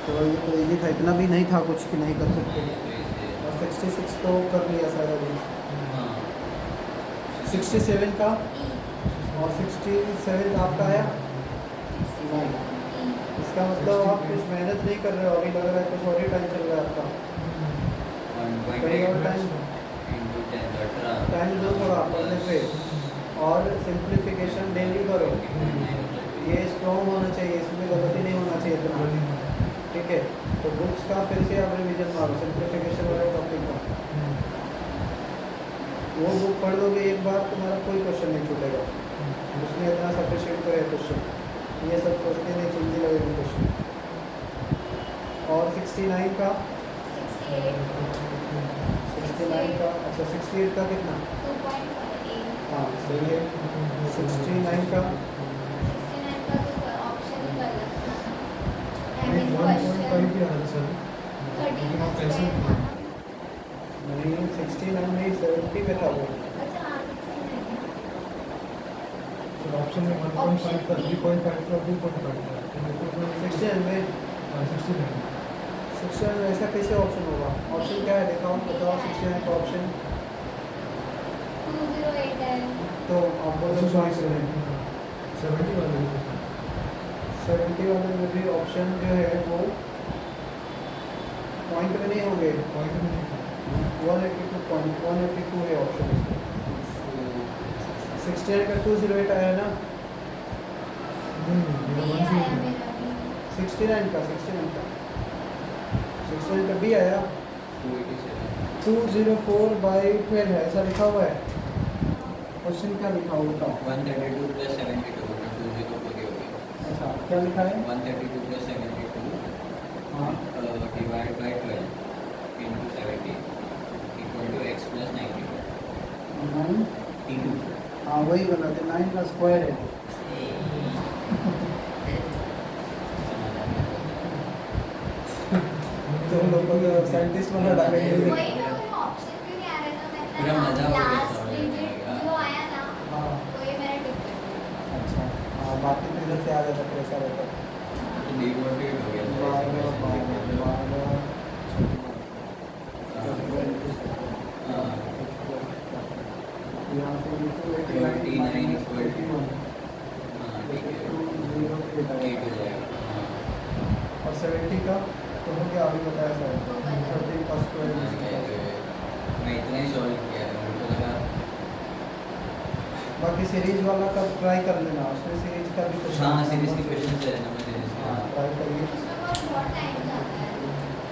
तो ये तो इजी था, इतना भी नहीं था कुछ कि नहीं कर सकते। और 66 तो कर लिया शायद अभी, 67 का और 67 का आपका आया नहीं। इसका मतलब आप कुछ मेहनत नहीं कर रहे हो, अभी लग रहा है कुछ और ही टाइम चल रहा है आपका। 1.8 टाइम into 10 18 टाइम दो थोड़ा पढ़ने पे और सिंप्लीफिकेशन डेली करो। ये स्ट्रॉन्ग होना चाहिए, इसमें गलती नहीं होना चाहिए इतना, ठीक है। तो बुक्स का फिर से आप रिवीजन मारो सिंप्लीफिकेशन वाले टॉपिक का, वो बुक पढ़ लोगे एक बार तुम्हारा कोई क्वेश्चन नहीं छूटेगा, उसमें इतना सफिशिएंट तो है क्वेश्चन, ये सब क्वेश्चन नहीं 69 का 68 का अच्छा 68 का कितना 2.58 हाँ सही है 69 का 69 का तो ऑप्शन ही गलत था आई नहीं मीन 1.5 क्वेश्चन भी आना सर 30 लेकिन का आप कैसे स्क्वायर था ना नहीं 69 नहीं 70 में था वो अच्छा हाँ 69 ऑप्शन में 1.5 Option था B. 3.5 था 2.5 था 69 में 69 69 में ऐसा कैसे ऑप्शन होगा ऑप्शन क्या है दिखाओ बताओ 69 का ऑप्शन 208 है तो आप बोलो 70 70 वाले 70 वाले में भी ऑप्शन जो है वो पॉइंट में नहीं होंगे पॉइंट में नहीं था 182 है ऑप्शन इसमें 68 का 208 आया ना नहीं बी मेरा आया 1 मेरा भी 69 का 69 का बी आया 204 by 12 है ऐसा लिखा हुआ है क्वेश्चन क्या लिखा हुआ बताओ 132 plus 72 होगा 204 हो गया अच्छा क्या लिखा है 132 plus 72 हाँ divide by 12 into 70 equal to x plus 92 9 t2 हाँ वही बना थे 9 का स्क्वायर है तो लोगों को साइंटिस्ट बना डालेंगे वही मैं बोली ऑप्शन क्यों नहीं आ रहा था पूरा मजा मैंने हो गया लास्ट समझ में डिजिट आएगा। जो आया ना हाँ वही मेरा टिक कर अच्छा हाँ बाकी तो इधर से आ जाता कैसा रहता डिमोटिवेट हो गया था ऐसे question देख के तो। यहाँ से 29 equal to हाँ ठीक है और 8 हो जाएगा हाँ 70 का तो हो गया अभी बताया सर वो गलत। 13 का स्क्वायर मैं इतना ही सॉल्व किया है मेरे को लगा बाकी सीरीज वाला का ट्राई कर लेना उसमें सीरीज का भी क्वेश्चन हाँ सीरीज के क्वेश्चन है नंबर सीरीज के हाँ हाँ ट्राई करिए उसमें बहुत टाइम जाता है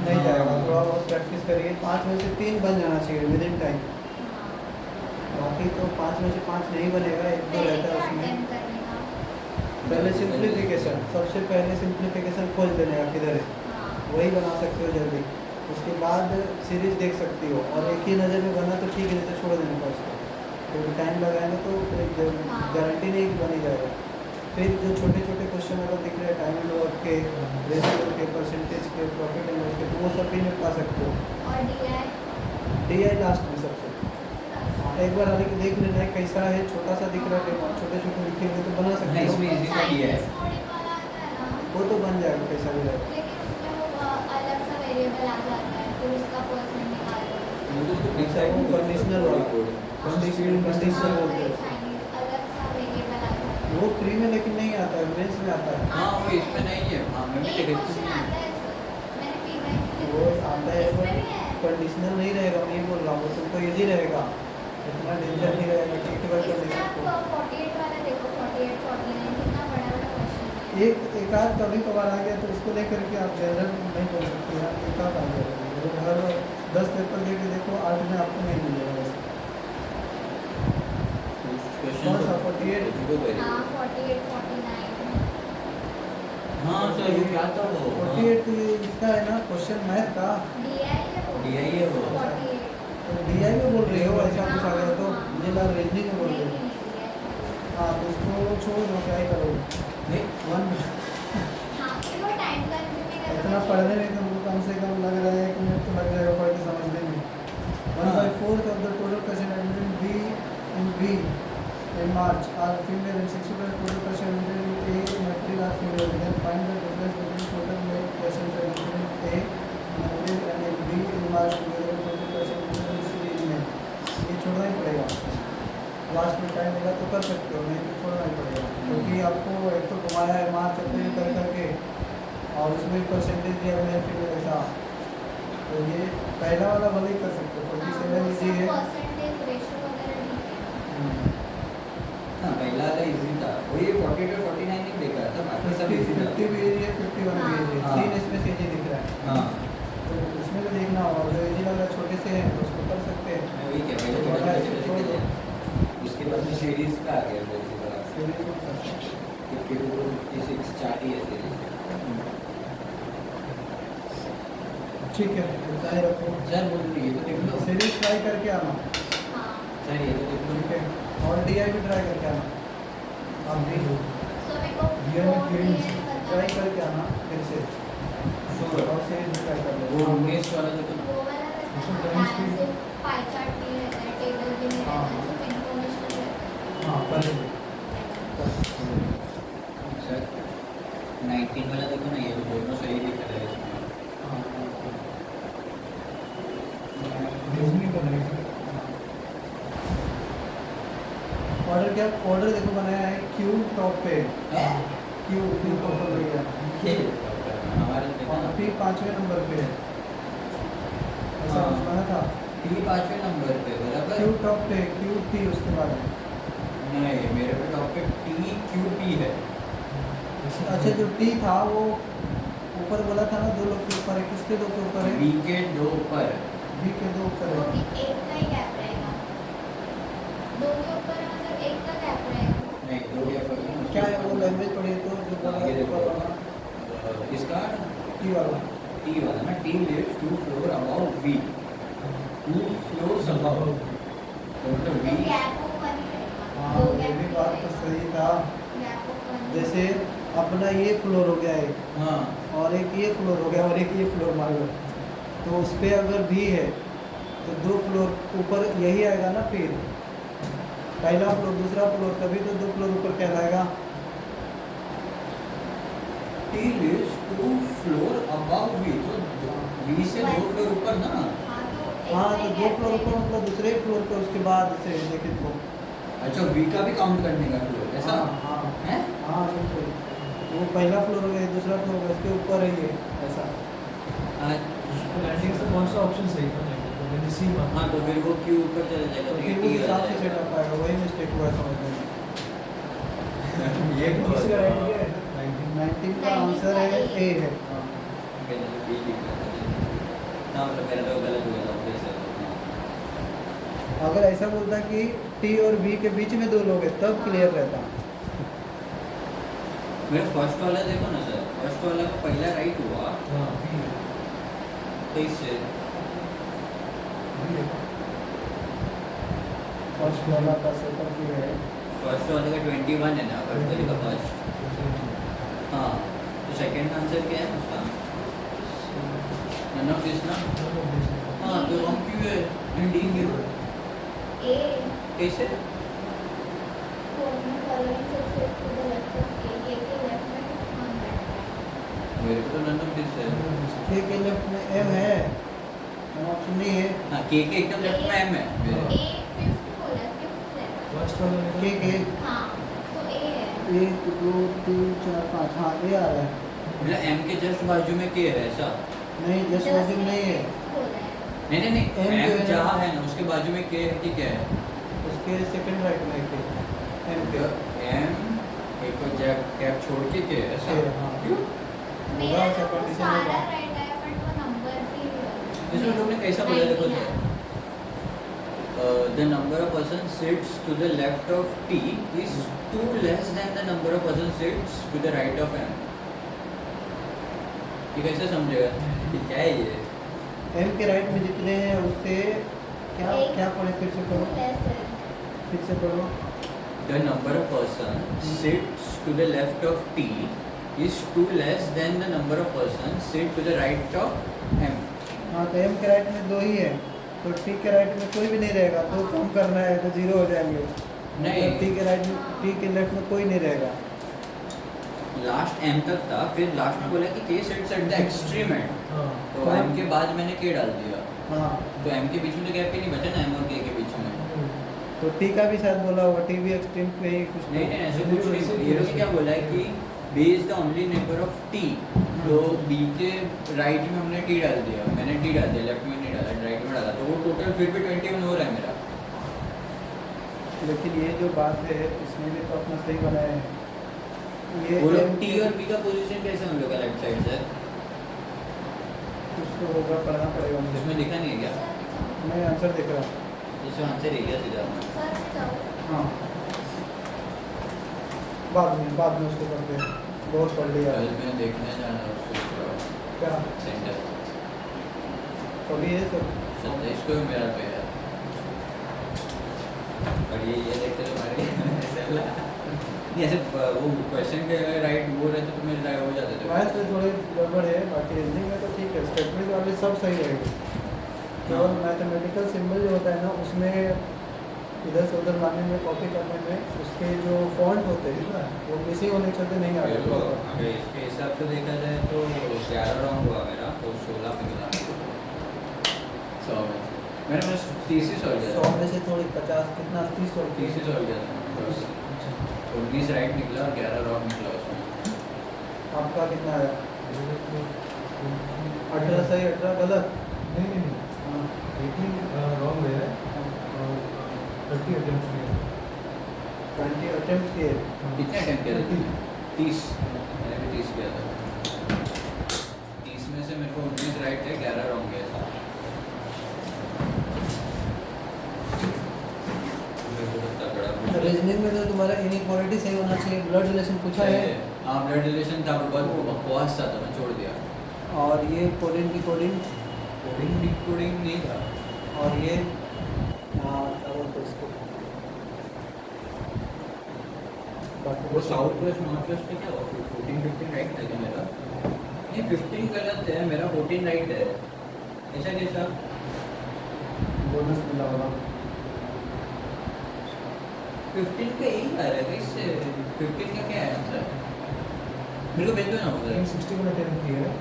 नहीं जाएगा हाँ। थोड़ा बहुत प्रैक्टिस करिए 5 में से 3 बन जाना चाहिए विद इन टाइम हाँ बाकी तो 5 में से 5 नहीं बनेगा एक दो रहता है उसमें अटेम्प्ट करने का पहले सिंप्लीफिकेशन सबसे पहले सिंप्लीफिकेशन खोज देने का किधर है हाँ वही बना सकते हो जल्दी उसके बाद सीरीज देख सकती हो और एक ही नज़र में बना तो ठीक है नहीं तो छोड़ देने का उसको क्योंकि टाइम लगाएंगे तो हाँ। गारंटी नहीं कि बन ही जाएगा फिर जो छोटे छोटे क्वेश्चन अगर दिख रहे हैं टाइम एंड वर्क के रेशियो के परसेंटेज के प्रॉफिट एंड लॉस के तो वो सब भी निपटा सकते हो और डी आई लास्ट में सबसे हाँ, एक बार आने के देख लेना है कैसा है छोटा सा दिख रहा है छोटे छोटे लिखे हुए तो बना सकते हाँ, हो इसमें easy सा किया है। चाइनीज कोडिंग वाला आता है ना वो तो बन जाएगा कैसा भी रहेगा लेकिन उसमें वो अलग सा वेरिएबल आ जाता है फिर उसका परसेंट निकाल दो मुझे तो अच्छा, वो conditional वाला। कंडीशनल बोलते हैं चाइनीज अलग सा वेरिएबल आ जाता है वो प्री में लेकिन नहीं आता है मेंस में आता है हाँ वो इसमें नहीं है हाँ मैं भी एक देखा क्वेश्चन आता है इसमें मैंने पी वो आता है इसमें भी है कंडीशनल नहीं रहेगा मैं ये बोल रहा हूँ तुमको इजी रहेगा इतना डेंजर नहीं रहेगा कि एक बार कर इसमें लेगा आप 48 वाला देखो 48 49 कितना बड़ा बड़ा क्वेश्चन है एक आध कभी कभार आ गया तो उसको लेकर के आप जनरल नहीं बोल सकते यार एक आध आ जाएगा वो हर 10 पेपर दे के देखो 8 में आपको नहीं मिलेगा वैसे कौन सा 48 हाँ 48 49 हाँ सर वो क्या था वो 48 इसका है ना क्वेश्चन मैथ का डीआई है वो DI है वो 48 तो DI में बोल रहे हो ऐसा कुछ आ गया तो हाँ, मुझे लगा रीजनिंग में बोल रहे हो हाँ तो उसको छोड़ दो क्या ही करोगे नहीं वन हाँ फिर वो टाइम कंज्यूमिंग है इतना पढ़ने में तुमको कम से कम लग रहा है 1 मिनट तो लग जाएगा पढ़ के समझने में 1/4 of the total patient admitted in March are female and 60% total patient admitted in April are female. Then find the difference between total male patients admitted in April and in B in March together with total patient admitted in C in May. ये छोड़ना ही पड़ेगा last में time मिला तो कर सकते हो नहीं तो छोड़ना ही पड़ेगा क्योंकि आपको एक तो घुमाया है मार्च अप्रैल कर करके और उसमें परसेंटेज दिया हुआ है फिर ऐसा तो ये पहला वाला भले ही कर सकते हो 47 इजी है परसेंटेज रेशियो वगैरह ठीक है हाँ पहला वाला इजी था वो ये 48 और 49 नहीं देखा था बाकी सब 50 इजी था 50 भी इजी है 51 भी इजी है हाँ। 3 इसमें से इजी दिख रहा है हाँ तो इसमें भी देखना होगा जो इजी लग रहा है छोटे से है तो उसको कर सकते हैं मैं वही क्या पहले तो थोड़ा बड़ा छोटे है, छोटे छोड़ दो। थे उसके बाद में सीरीज का आ गया फिर इसी तरह सीरीज में कर सकते 52 56 चार ही है सीरीज ठीक है इतना ही रखो सर बोल रही है तो देख लो सीरीज ट्राई करके आना हाँ सर ये तो देख लो ठीक है और DI भी ट्राई करके आना आप भी सो मेरे को ये मैं कोड feelings ये बता ट्राई दो। करके आना फिर से Sure. और सीरीज भी ट्राई कर वो लो 19 वाला देखो ना वो वाला रहता उसमें है time ना speed- सिर्फ पाई चार्ट नहीं रहता है टेबल भी नहीं हाँ। रहता है सिर्फ इन्फॉर्मेशन रहता है। हाँ कर लो सर 19 वाला देखो ना ये तो दोनों सही दिख रहा है इसमें हाँ रीजनिंग कर रही है ऑर्डर क्या ऑर्डर देखो बनाया है क्यू टॉप पे हैं? क्यू क्यू टॉप पर भैया ये हमारे देखो ना पी 5वें नंबर पे है ऐसा हाँ। कुछ बना था टी 5वें नंबर पे बराबर क्यू टॉप पे क्यू टी उसके बाद है। नहीं मेरे पे टॉप पे टी क्यू पी है अच्छा जो टी था वो ऊपर बोला था ना 2 लोग के ऊपर है किसके 2 के ऊपर है बी के 2 पर बी के 2 ऊपर वो है भी एक का ही गैप रहेगा दो के ऊपर है मतलब एक का गैप रहेगा नहीं 2 क्या पर क्या है वो लैंग्वेज पढ़ी तो जो बोला ये देखो ऊपर वाला इसका टी वाला टी वाला ना T lives 2 floor above B 2 floors above तो मतलब तो बी गैप ऑफ वन ही रहेगा हाँ दो ये गैप भी नहीं बात तो रहेगा सही था गैप ऑफ वन जैसे अपना ये फ्लोर हो गया एक हाँ और एक ये फ्लोर हो गया और एक ये फ्लोर मान लो तो उस पर अगर भी है तो 2 फ्लोर ऊपर यही आएगा ना फिर पहला फ्लोर दूसरा फ्लोर तभी तो 2 फ्लोर ऊपर कहलाएगा T lives 2 floor above B तो बी से 2 फ्लोर ऊपर ना हाँ हाँ तो तो 2 फ्लोर ऊपर मतलब दूसरे फ्लोर पे उसके बाद से देखे तो अच्छा वी का भी काउंट करने का फ्लोर ऐसा हाँ हाँ है हाँ बिल्कुल वो पहला फ्लोर हो गया दूसरा फ्लोर हो गया उसके ऊपर है ये ऐसा लैंडिंग से कौन सा ऑप्शन सही था तो मैंने सी माना हाँ तो फिर वो क्यू ऊपर चले जाएगा तो तो फिर ये उस T हिसाब आ से जाएगा। सेट अप आएगा वही मिस्टेक हुआ समझ में ये किसी का राइट है 19 का आंसर है ए है हाँ। मैंने तो बी लिखा था ना मतलब मेरा तो गलत हो गया था ऑब्वियस है अगर ऐसा बोलता कि टी और बी के बीच में 2 लोग हैं तब क्लियर रहता मेरा फर्स्ट वाला देखो ना सर फर्स्ट वाला का पहला राइट हुआ हाँ बी तो इससे बी है फर्स्ट वाला का सेकंड की है फर्स्ट वाले का 21 है ना फर्स्ट वाले का फर्स्ट हाँ तो सेकंड का आंसर क्या है उसका नन ऑफ दिस ना हाँ तो रॉन्ग क्यों है इन डी क्यों ए कैसे फॉलोइंग सबसे टू द लेफ्ट ऑफ ए के लेफ्ट में कुछ मान बैठता है मेरे को तो नन ऑफ दिस है के लेफ्ट में एम है एम ऑप्शन नहीं है हाँ के एकदम लेफ्ट में एम है मेरे ए फिफ्थ बोला फिफ्थ लेफ्ट फर्स्ट वाला ने के हाँ तो ए है 1 2 3 4 5 हाँ ए आ रहा है मतलब एम के जस्ट बाजू में के है ऐसा नहीं जस्ट बाजू में नहीं है बोला है नहीं नहीं M नहीं जो एम है जहाँ ना- है ना उसके बाजू में के है कि क्या है उसके सेकंड राइट में के एम के एम एक को जैप कैप छोड़ के के है ऐसा के, हाँ। क्यों मेरा होगा ऐसा तो condition सारा होगा। राइट है बट वो नंबर भी इसमें लोग ने कैसा बोला देखो 99 the number of person sits to the left of T is 2 less than the number of person sits to the right of M. ये कैसे समझेगा कि क्या है ये एम के राइट में जितने हैं उससे क्या एक- क्या पढ़े फिर से टू पढ़ो लेस है फिर से पढ़ो the number of person sits to the left of T is 2 less than the number of person sit to the right of M. हाँ तो एम के राइट में 2 ही है तो टी के राइट में कोई भी नहीं रहेगा 2 कम करना है तो 0 हो जाएंगे नहीं। टी के राइट में टी के लेफ्ट में कोई नहीं रहेगा लास्ट M तक था फिर लास्ट में बोला कि K sits at the extreme end. हाँ तो M के बाद मैंने K डाल दिया हाँ तो M के बीच में तो गैप ही नहीं बचा ना M और K के बीच में तो टी का भी शायद बोला होगा टी भी एक्सट्रीम पे ही कुछ नहीं नहीं ऐसे कुछ नहीं ये लोग क्या बोला है कि B is the only neighbor of T तो B के राइट में हमने T डाल दिया मैंने T डाल दिया लेफ्ट में नहीं डाला राइट में डाला तो वो टोटल फिर भी 21 हो रहा है मेरा लेकिन ये जो बात है इसमें भी तो अपना सही बनाया है ये वो लोग M T और B का पोजीशन कैसे हम लोग का लेफ्ट साइड से कुछ तो होगा पढ़ना पड़ेगा मुझे इसमें लिखा नहीं है क्या मैं आंसर देख रहा हूँ इसमें आंसर रह गया सीधा सर जाओ हाँ बाद में उसको पढ़ते हैं बहुत पढ़ लिया कल मैं देखने जाना है उसको क्या सेंटर कभी ये सब 27 को भी मेरा पे है और ये देखते तुम्हारे नहीं ऐसे वो क्वेश्चन के राइट वो रहते तो मेरे राइट हो जाते थे मैथ में थोड़े गड़बड़ है, बाकी रीजनिंग में तो ठीक है, स्टेटमेंट वाले सब सही रहेंगे। केवल मैथमेटिकल सिंबल जो होता है ना उसमें इधर से उधर लाने में, कॉपी करने में उसके जो फॉन्ट होते हैं ना वो किसी होने के चलते नहीं आते। देखो अगर इसके हिसाब से देखा जाए तो 11 राउंड हुआ मेरा तो 16 पे मिला 100 में से। मैंने बस 30 ही सॉल्व किया 100 में से थोड़ी 50 कितना 30 और 30 ही सॉल्व किया था बस 19 राइट निकला और 11 रॉन्ग निकला उसमें। आपका कितना आया? मेरे को 18 सही 18 गलत। नहीं नहीं नहीं हाँ 18 रॉन्ग है और 30 अटेम्प्ट किए 20 अटेम्प्ट किए। कितने अटेम्प्ट किया था 30 मैंने भी 30 किया था 30 में से मेरे को 19 राइट है 11 रॉन्ग है ऐसा मेरे को तो तगड़ा पूछा। रीजनिंग में तो तुम्हारा इनइक्वालिटी सही होना चाहिए, ब्लड रिलेशन पूछा है हाँ ब्लड रिलेशन था वो बहुत बकवास था तो मैं छोड़ दिया और ये कोडिंग की कोडिंग कोडिंग नहीं था और ये क्या बोलते हैं इसको बाकी वो साउथ वेस्ट नॉर्थ वेस्ट में क्या हुआ 14 15 राइट था क्या मेरा नहीं 15 गलत है मेरा 14 राइट है ऐसा कैसा बोनस मिला होगा 15 का यही आ रहा है इससे 15 का क्या है आंसर मेरे को भेज दो ना उधर 61 अटेम्प्ट किए हैं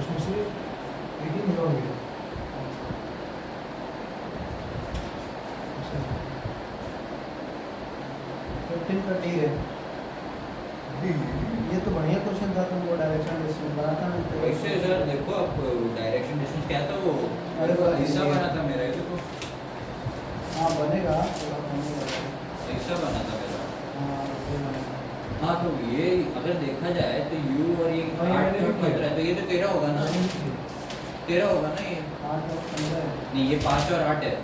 उसमें से 18 रॉन्ग है 15 का डी है। ये तो बढ़िया क्वेश्चन था, तुमको डायरेक्शन डिस्टेंस बना था ना वैसे सर देखो आप डायरेक्शन डिस्टेंस क्या था वो अरे वाह, ऐसा ये- बना था मेरा ये देखो हाँ बनेगा थोड़ा बनेगा। ऐसा बना था मेरा हाँ ये बनेगा। हाँ तो ये अगर देखा जाए तो यू और ये हाँ, ये 8 मैंने भी का किया। है तो ये तो 13 होगा ना 13 होगा ना ये 8 और 15 है। नहीं ये 5 और 8 है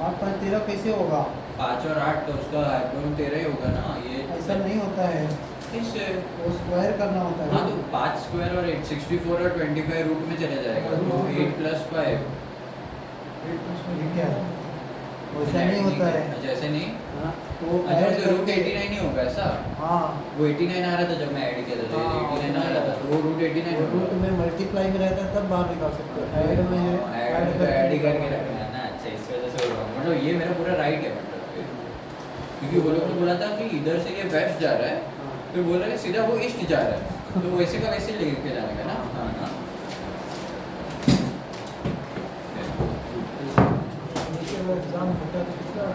8 5 13 कैसे होगा? 5 और 8 तो उसका हाइपोन 13 ही होगा ना ये ऐसा नहीं होता है, इससे वो स्क्वायर करना होता है। हाँ तो 5 स्क्वायर और 8 64 और 25 रूट में चले जाएगा तो 8 प्लस 5 ये क्या है? वैसा नहीं होता है। जैसे नहीं हाँ, तो अच्छा ऐड तो रूट करके 89 नहीं होगा ऐसा हाँ वो 89 आ रहा था जब मैं ऐड किया था तो हाँ, 89 आ रहा था तो वो रूट 89 वो रूट होगा में मल्टीप्लाई में रहता है तब बाहर निकाल सकते हो। ऐड में है ऐड तो ऐड ही करके रखना है ना अच्छा इस वजह से होगा मतलब ये मेरा पूरा राइट है मतलब क्योंकि वो लोग ने बोला था कि इधर से ये वेस्ट जा रहा है हाँ। फिर बोल रहे हैं सीधा वो ईस्ट जा रहा है तो वैसे का वैसे लेके जाने का ना हाँ ना एग्जाम होता है तो